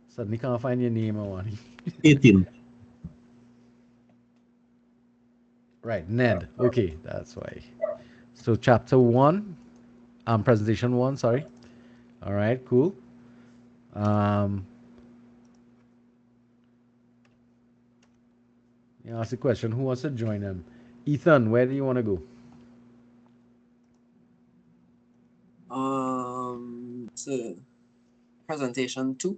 suddenly can't find your name, Awani. 18. Right, Ned. Okay, that's why. So chapter 1, presentation 1, sorry. All right, cool. Um, yeah, ask a question. Who wants to join him? Ethan, where do you want to go? So presentation 2.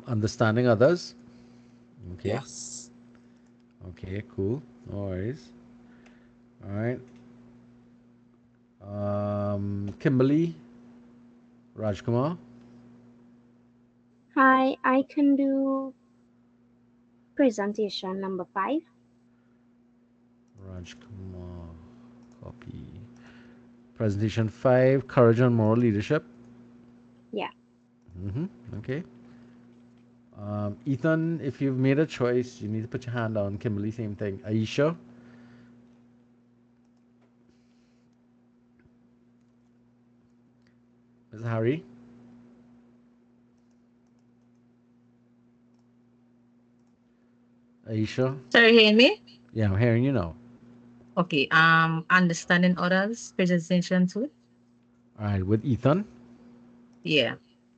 Understanding others. Okay. Yes. Okay, cool. No worries. All right. Kimberly, Rajkumar, Hi, I can do presentation number 5. Rajkumar, copy. Presentation 5, courage and moral leadership. Yeah. Okay. Ethan, if you've made a choice, you need to put your hand down. Kimberly, same thing. Aisha, Ms. Harry, Aisha. Sorry, hearing me? Yeah, I'm hearing you now. Okay. Understanding others, presentation 2. All right, with Ethan. Yeah.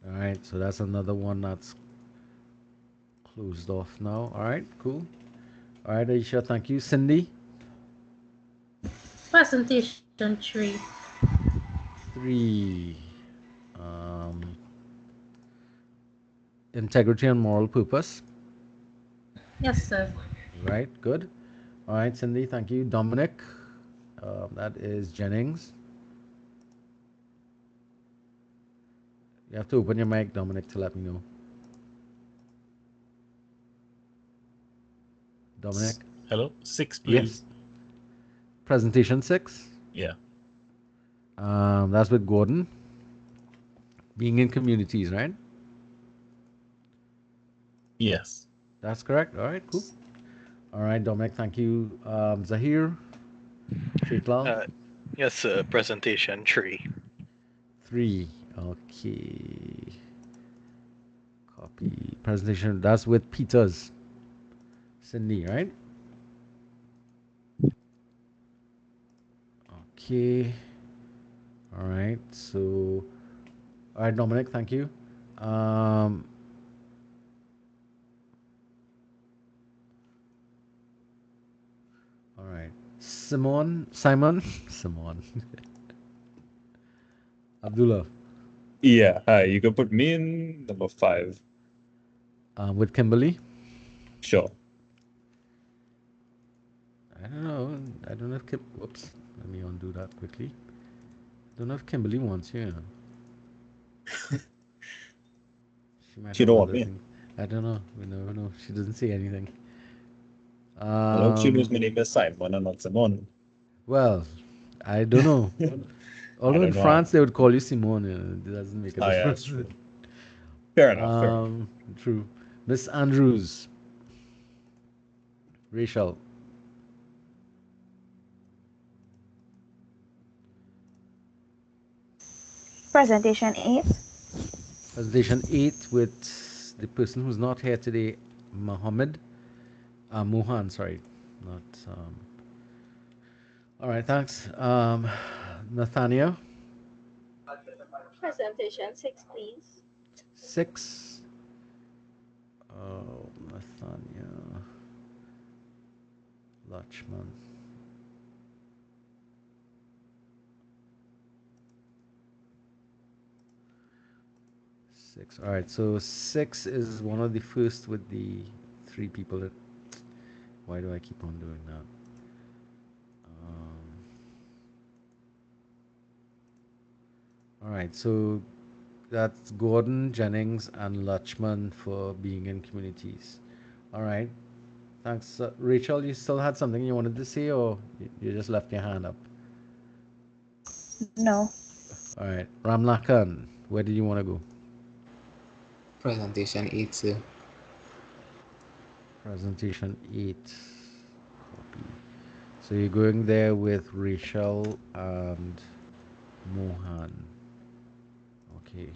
All right, so that's another one that's closed off now. All right, cool. All right, Aisha, thank you. Cindy, Presentation 3. 3. Um, integrity and moral purpose. Yes, sir. Right, good. All right, Cindy, thank you. Dominic, that is Jennings. You have to open your mic, Dominic, to let me know. Dominic? Hello? 6, Yes. please. Presentation 6. Yeah. That's with Gordon. Being in communities, right? Yes. That's correct. All right, cool. All right, Dominic, thank you. Zahir, Sheitlal, Yes, presentation 3. 3. Okay. Copy. Presentation, that's with Peters. Cindy, right? Okay. All right, so, all right, Dominic, thank you. Um, all right. Simon, Simon, Abdullah, Yeah, hi. You can put me in number 5. with Kimberly. Sure. I don't know. I don't know if whoops. Let me undo that quickly. Don't know if Kimberly wants you. She might She have don't want other me. things. I don't know. We never know. She doesn't say anything. I hope she knows my name is Simon and not Simon. Well, I don't know. I Although in don't know. France they would call you Simone, it doesn't make a Oh, yeah, that's difference. true. Fair enough, fair enough. True. Miss Andrews, Rachel, Presentation 8. presentation 8 with the person who's not here today, Mohammed, Mohan, sorry, not. All right, thanks. Nathania, Presentation 6, please. 6. Oh, Nathania, Lachman. Six. All right. So 6 is one of the first with the 3 people. That, why do I keep on doing that? All right. So that's Gordon, Jennings, and Lachman for being in communities. All right. Thanks, Rachel. You still had something you wanted to say, or you just left your hand up? No. All right. Ramlakan, where did you want to go? Presentation 8, sir. Presentation 8. Copy. So you're going there with Rachel and Mohan. Okay.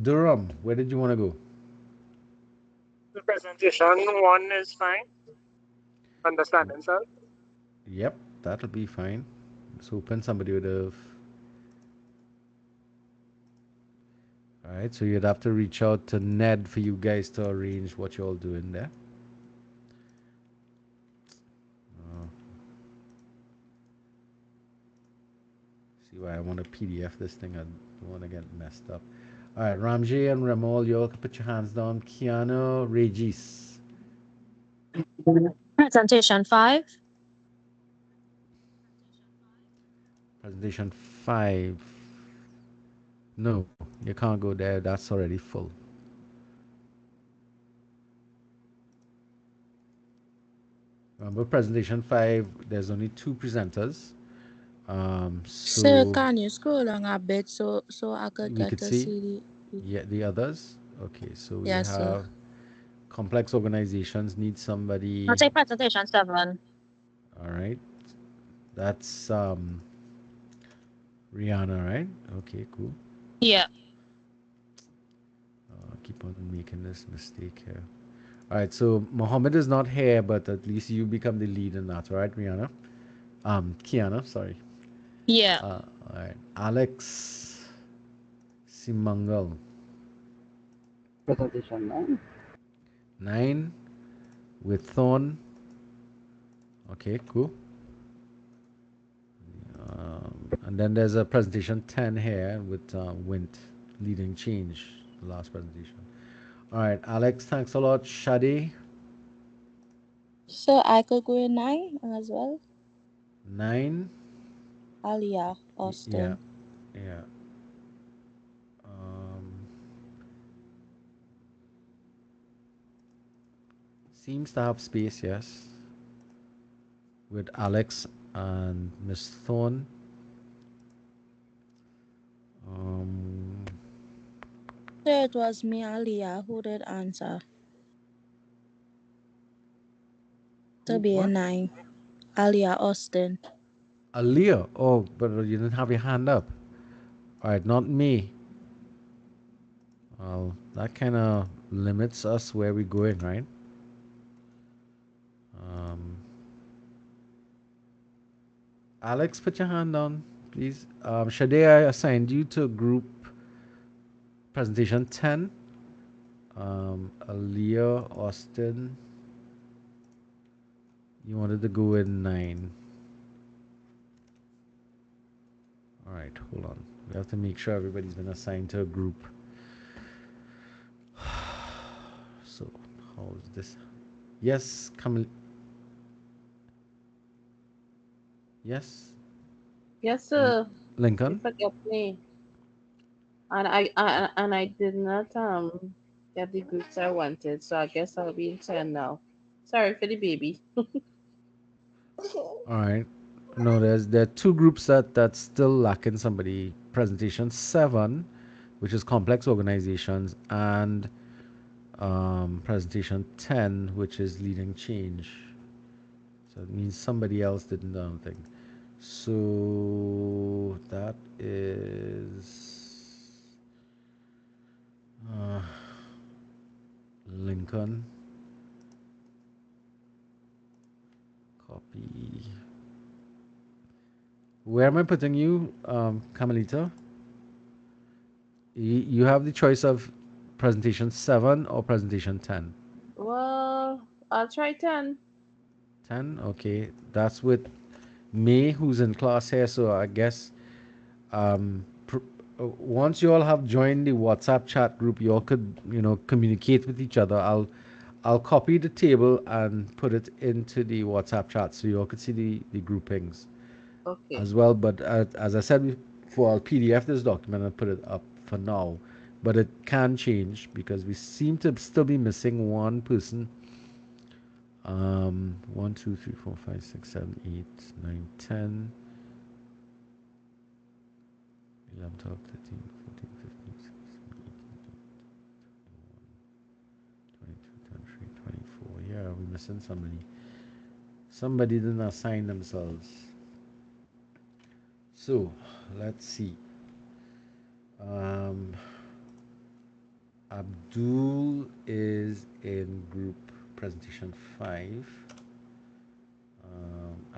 Durham, where did you want to go? The presentation 1 is fine. Understanding self. Yep, that'll be fine. was hoping somebody would have. All right, so you'd have to reach out to Ned for you guys to arrange what you're all doing there. See why I want to PDF this thing. I don't want to get messed up. All right, Ramji and Ramol, you all can put your hands down. Keanu, Regis. Presentation 5. Presentation 5. No, you can't go there. That's already full. Remember, presentation 5, there's only 2 presenters. Sir, So can you scroll down a bit so I could we get could to see see the others. Okay, so we yes, sir. have complex organizations need I'll somebody. take presentation 7. All right, that's Rihanna, right? Okay, cool. Yeah. Keep on making this mistake here. All right, so Mohammed is not here, but at least you become the lead in that, all right, Rihanna? Kiana, sorry. Yeah. All right, Alex Simangal. Presentation 9. 9 with Thorn. Okay, cool. And then there's a presentation 10 here with Wint leading change, the last presentation. All right, Alex, thanks a lot. Shadi, So I could go in 9 as well. 9. Alia, Yeah, Austin. yeah. Seems to have space, yes. With Alex and Miss Thorne. So it was me, Alia, who did answer. To be a What? 9. Alia, Austin. Aaliyah. Oh, but you didn't have your hand up. All right, not me. Well, that kind of limits us where we're going, right? Alex, put your hand down, please. Shade, I assigned you to group presentation 10. Aaliyah, Austin. You wanted to go in 9. All right, hold on. We have to make sure everybody's been assigned to a group. So, how is this? Yes, come. Yes, Yes, sir. You Lincoln. forget me. And I did not get the groups I wanted, so I guess I'll be in 10 now. Sorry for the baby. All right. No, there are 2 groups that's still lacking somebody. Presentation 7, which is complex organizations, and presentation 10, which is leading change. So it means somebody else didn't do anything. So that is Lincoln. Copy. Where am I putting you, Carmelita? You have the choice of presentation 7 or presentation 10. Well, I'll try 10. 10, okay. That's with May, who's in class here. So I guess once you all have joined the WhatsApp chat group, you all could, communicate with each other. I'll copy the table and put it into the WhatsApp chat so you all could see the groupings Okay. as well. But as I said before, I'll PDF this document and put it up for now. But it can change because we seem to still be missing one person. 1, 2, 3, 4, 5, 6, 7, 8, 9, 10, 11, 12, 13, 14, 15, 16, 18, 22, 23, 24. Yeah, we're missing somebody. Somebody didn't assign themselves. So, let's see. Abdul is in group presentation 5.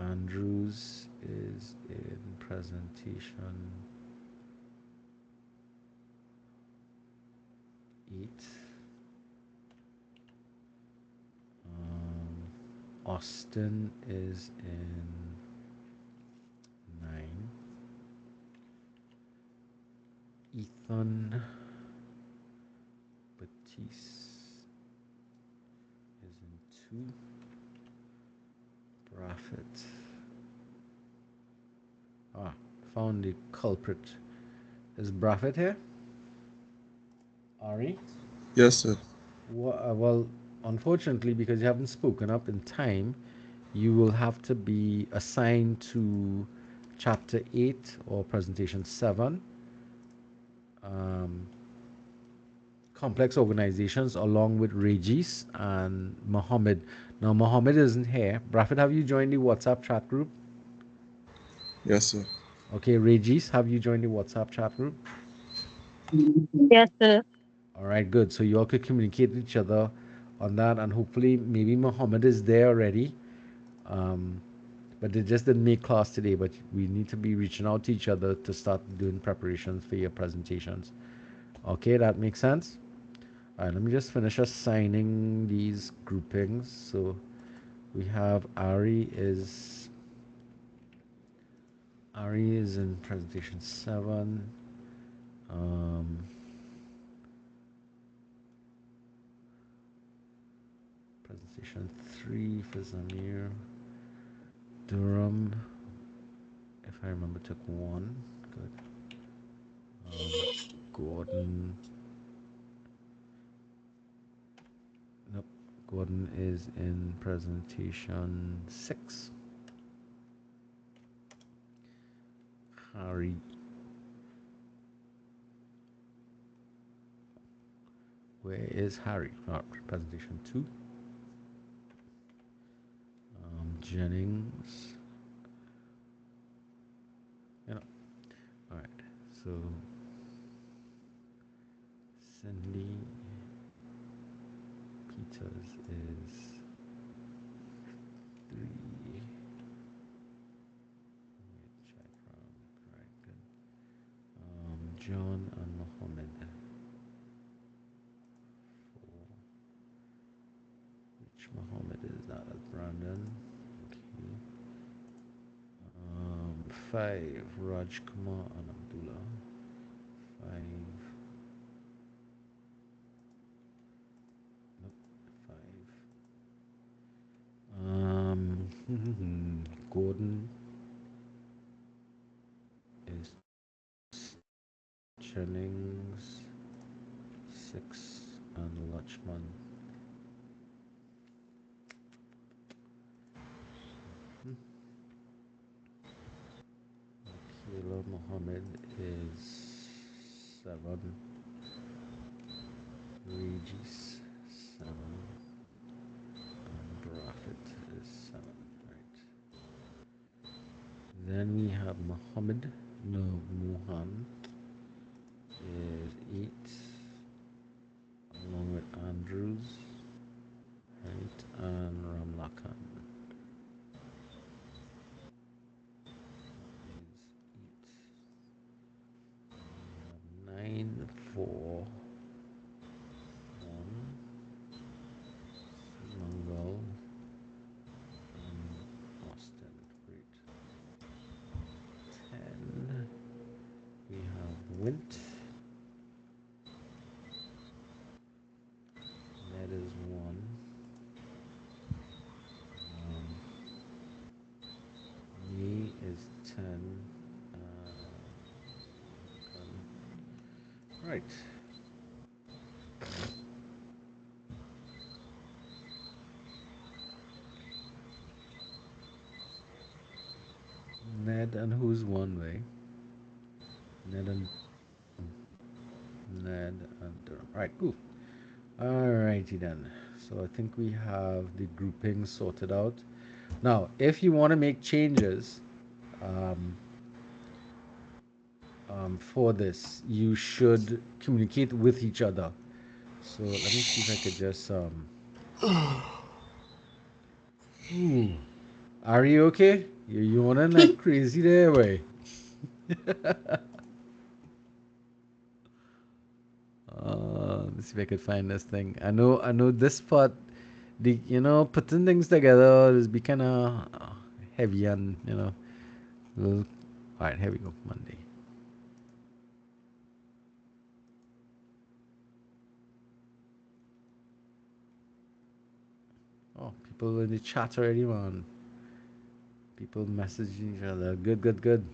Andrews is in presentation 8. Austin is in 9. Ethan Batiste is in 2. Braffett. Found the culprit. Is Braffett here? Ari? Yes, sir. Well, unfortunately, because you haven't spoken up in time, you will have to be assigned to chapter 8 or presentation 7. Complex organizations along with Regis and Mohammed. Now, Mohammed isn't here. Braffett, have you joined the WhatsApp chat group? Yes, sir. Okay, Regis, have you joined the WhatsApp chat group? Yes, sir. All right, good. So you all could communicate with each other on that, and hopefully, maybe Mohammed is there already. But they just didn't make class today. But we need to be reaching out to each other to start doing preparations for your presentations. Okay, that makes sense. All right, let me just finish assigning these groupings. So we have Ari is in presentation 7. Presentation 3 for Zamir. Durham, if I remember, took 1. Good. Gordon. Nope. Gordon is in presentation 6. Harry. Where is Harry? Presentation 2. Jennings. All right. So Cindy Peters is 3. Check from. All right. Good. John and Mohammed. 4. Which Mohammed is that? Brandon. Okay. 5. Raj Kumar and Abdullah. 5. Nope. 5. Gordon is 6. Jennings 6. And Lachman. Kayla Mohammed is 7. Regis 7. And Braffett is 7. Right. Then we have Muhammad. No, Muhan is 8. Along with Andrews. Right. And Ramlakan. Is 8. 9 for Mangal and Austin. Great. 10. We have Wint. That is 1. Me is 10. Right. Ned and who's one way? Ned and Durham. Right, cool. Alrighty then. So I think we have the grouping sorted out. Now, if you want to make changes for this, you should communicate with each other. So let me see if I could just Are you okay? You're yawning like crazy there, way. Let's see if I could find this thing. I know this part. Putting things together is be kind of heavy and little. All right, here we go. Monday. Oh, people in the chat already, man. People messaging each other. Good, good, good.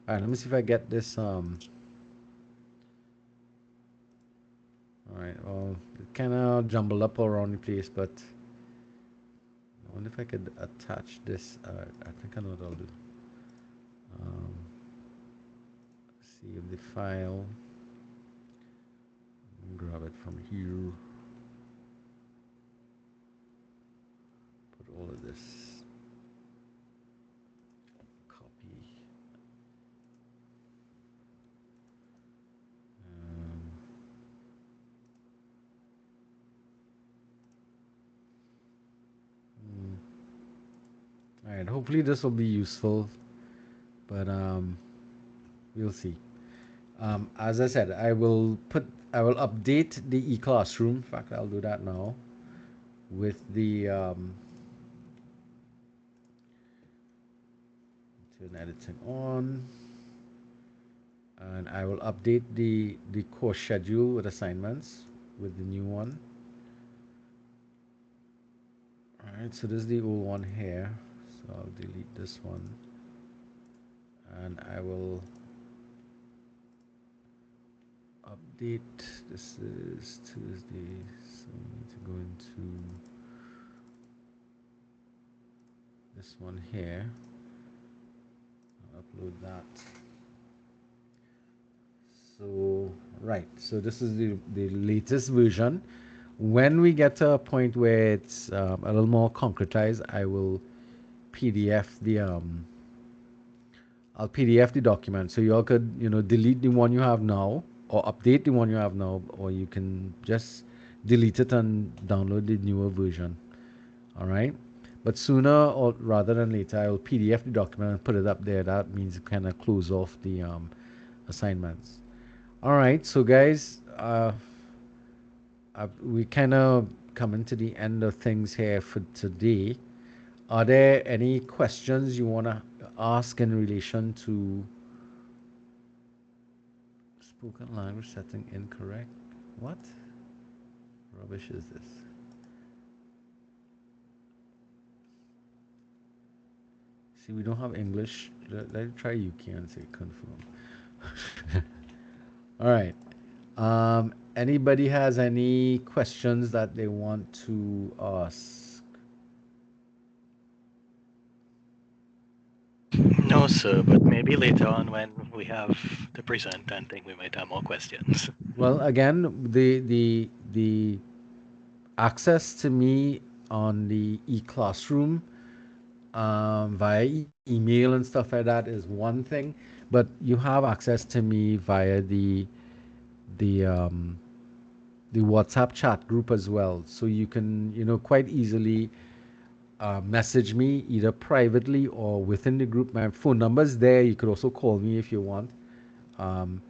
All right, let me see if I get this. All right. Well, it kind of jumbled up all around the place, but I wonder if I could attach this. I think I know what I'll do. Um, Save the file. Grab it from here. Put all of this. Copy. Um, all right. Hopefully this will be useful, but we'll see. As I said, I will update the e-classroom. In fact, I'll do that now with the turn editing on, and I will update the course schedule with assignments with the new one. All right, so this is the old one here, so I'll delete this one, and I will update. This is Tuesday, so we need to go into this one here. I'll upload that. So right, so this is the latest version. When we get to a point where it's a little more concretized, I will PDF the I'll PDF the document, so you all could delete the one you have now or update the one you have now, or you can just delete it and download the newer version. All right, but sooner or rather than later, I will PDF the document and put it up there. That means you kind of close off the assignments. All right, so guys, we kind of coming to the end of things here for today. Are there any questions you want to ask in relation to spoken language setting incorrect? What rubbish is this? See, we don't have English. Let's try UK and say confirm. All right. Anybody has any questions that they want to ask? No, sir, but maybe later on when we have the present, I think we might have more questions. Well, again, the access to me on the e-classroom via email and stuff like that is one thing, but you have access to me via the the WhatsApp chat group as well. So you can quite easily message me either privately or within the group. My phone number is there. You could also call me if you want. Um,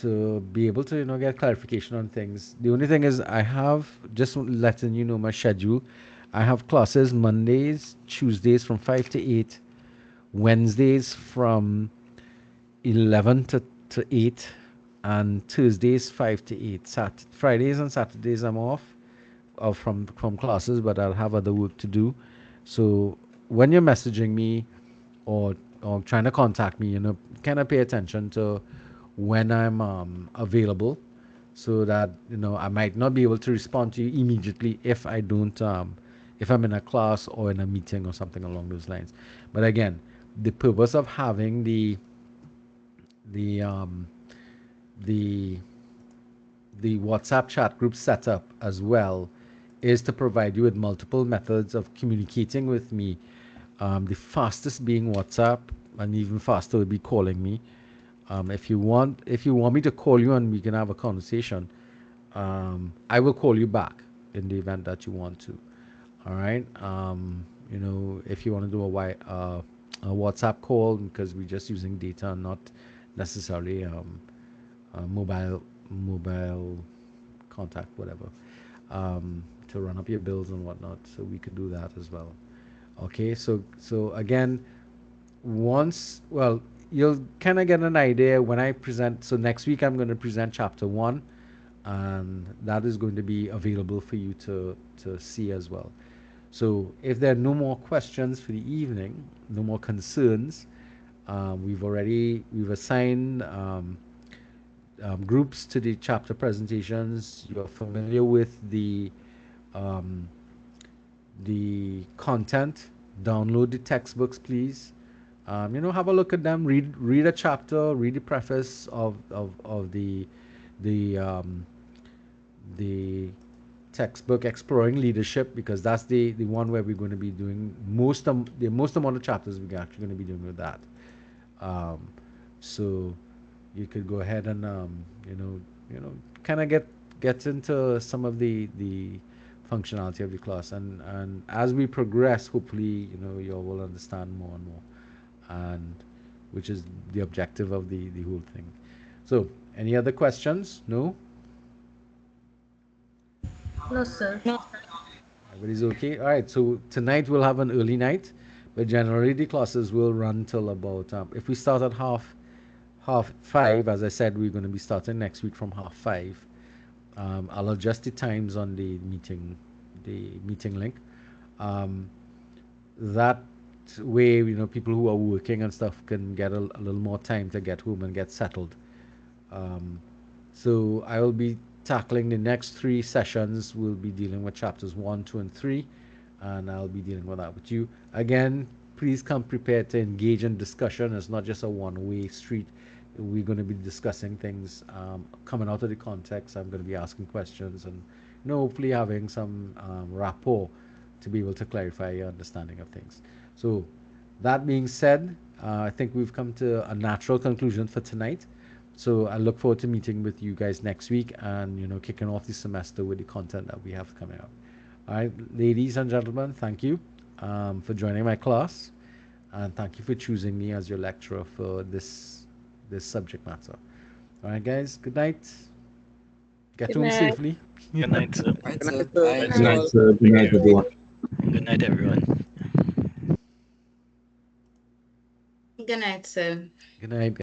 to be able to get clarification on things. The only thing is I have just letting you know my schedule. I have classes Mondays, Tuesdays from 5 to 8, Wednesdays from 11 to 8, and Thursdays 5 to 8. Fridays and Saturdays I'm off from classes, but I'll have other work to do. So when you're messaging me or trying to contact me, kind of pay attention to when I'm available, so that I might not be able to respond to you immediately if I don't if I'm in a class or in a meeting or something along those lines. But again, the purpose of having the um, the the WhatsApp chat group set up as well is to provide you with multiple methods of communicating with me. The fastest being WhatsApp, and even faster would be calling me. If you want me to call you and we can have a conversation, I will call you back in the event that you want to. All right. you know, if you want to do a WhatsApp call, because we're just using data, not necessarily mobile contact, whatever, to run up your bills and whatnot. So we could do that as well. Okay, so again, once, well, you'll kind of get an idea when I present. So next week I'm going to present chapter 1, and that is going to be available for you to see as well. So if there are no more questions for the evening, no more concerns, we've assigned groups to the chapter presentations. You're familiar with um, the content. Download the textbooks, please. You know, have a look at them. Read a chapter. Read the preface of the the textbook Exploring Leadership, because that's the one where we're going to be doing the most amount of chapters we're actually going to be doing with that. Um, so you could go ahead and kind of get into some of the functionality of the class, and as we progress, hopefully you all will understand more and more, and which is the objective of the whole thing. So any other questions? No? No, sir. No. Everybody's okay? All right, so tonight we'll have an early night, but generally the classes will run till about if we start at half five, as I said, we're going to be starting next week from half five. I'll adjust the times on the meeting link. Um, that way, people who are working and stuff can get a little more time to get home and get settled. Um, so I will be tackling the next 3 sessions. We'll be dealing with chapters 1, 2, and 3, and I'll be dealing with that with you. Again, please come prepared to engage in discussion. It's not just a one-way street. We're going to be discussing things coming out of the context. I'm going to be asking questions and hopefully having some rapport to be able to clarify your understanding of things. So that being said, I think we've come to a natural conclusion for tonight. So I look forward to meeting with you guys next week and kicking off the semester with the content that we have coming up. All right, ladies and gentlemen, thank you for joining my class, and thank you for choosing me as your lecturer for this subject matter. All right, guys, good night. Get Good home night. safely. Good night, sir. Right, Good sir. night, sir. Bye. Good night, All. sir. Good Take night, care. everyone. Good night, everyone. Good night, sir. Good night, guys.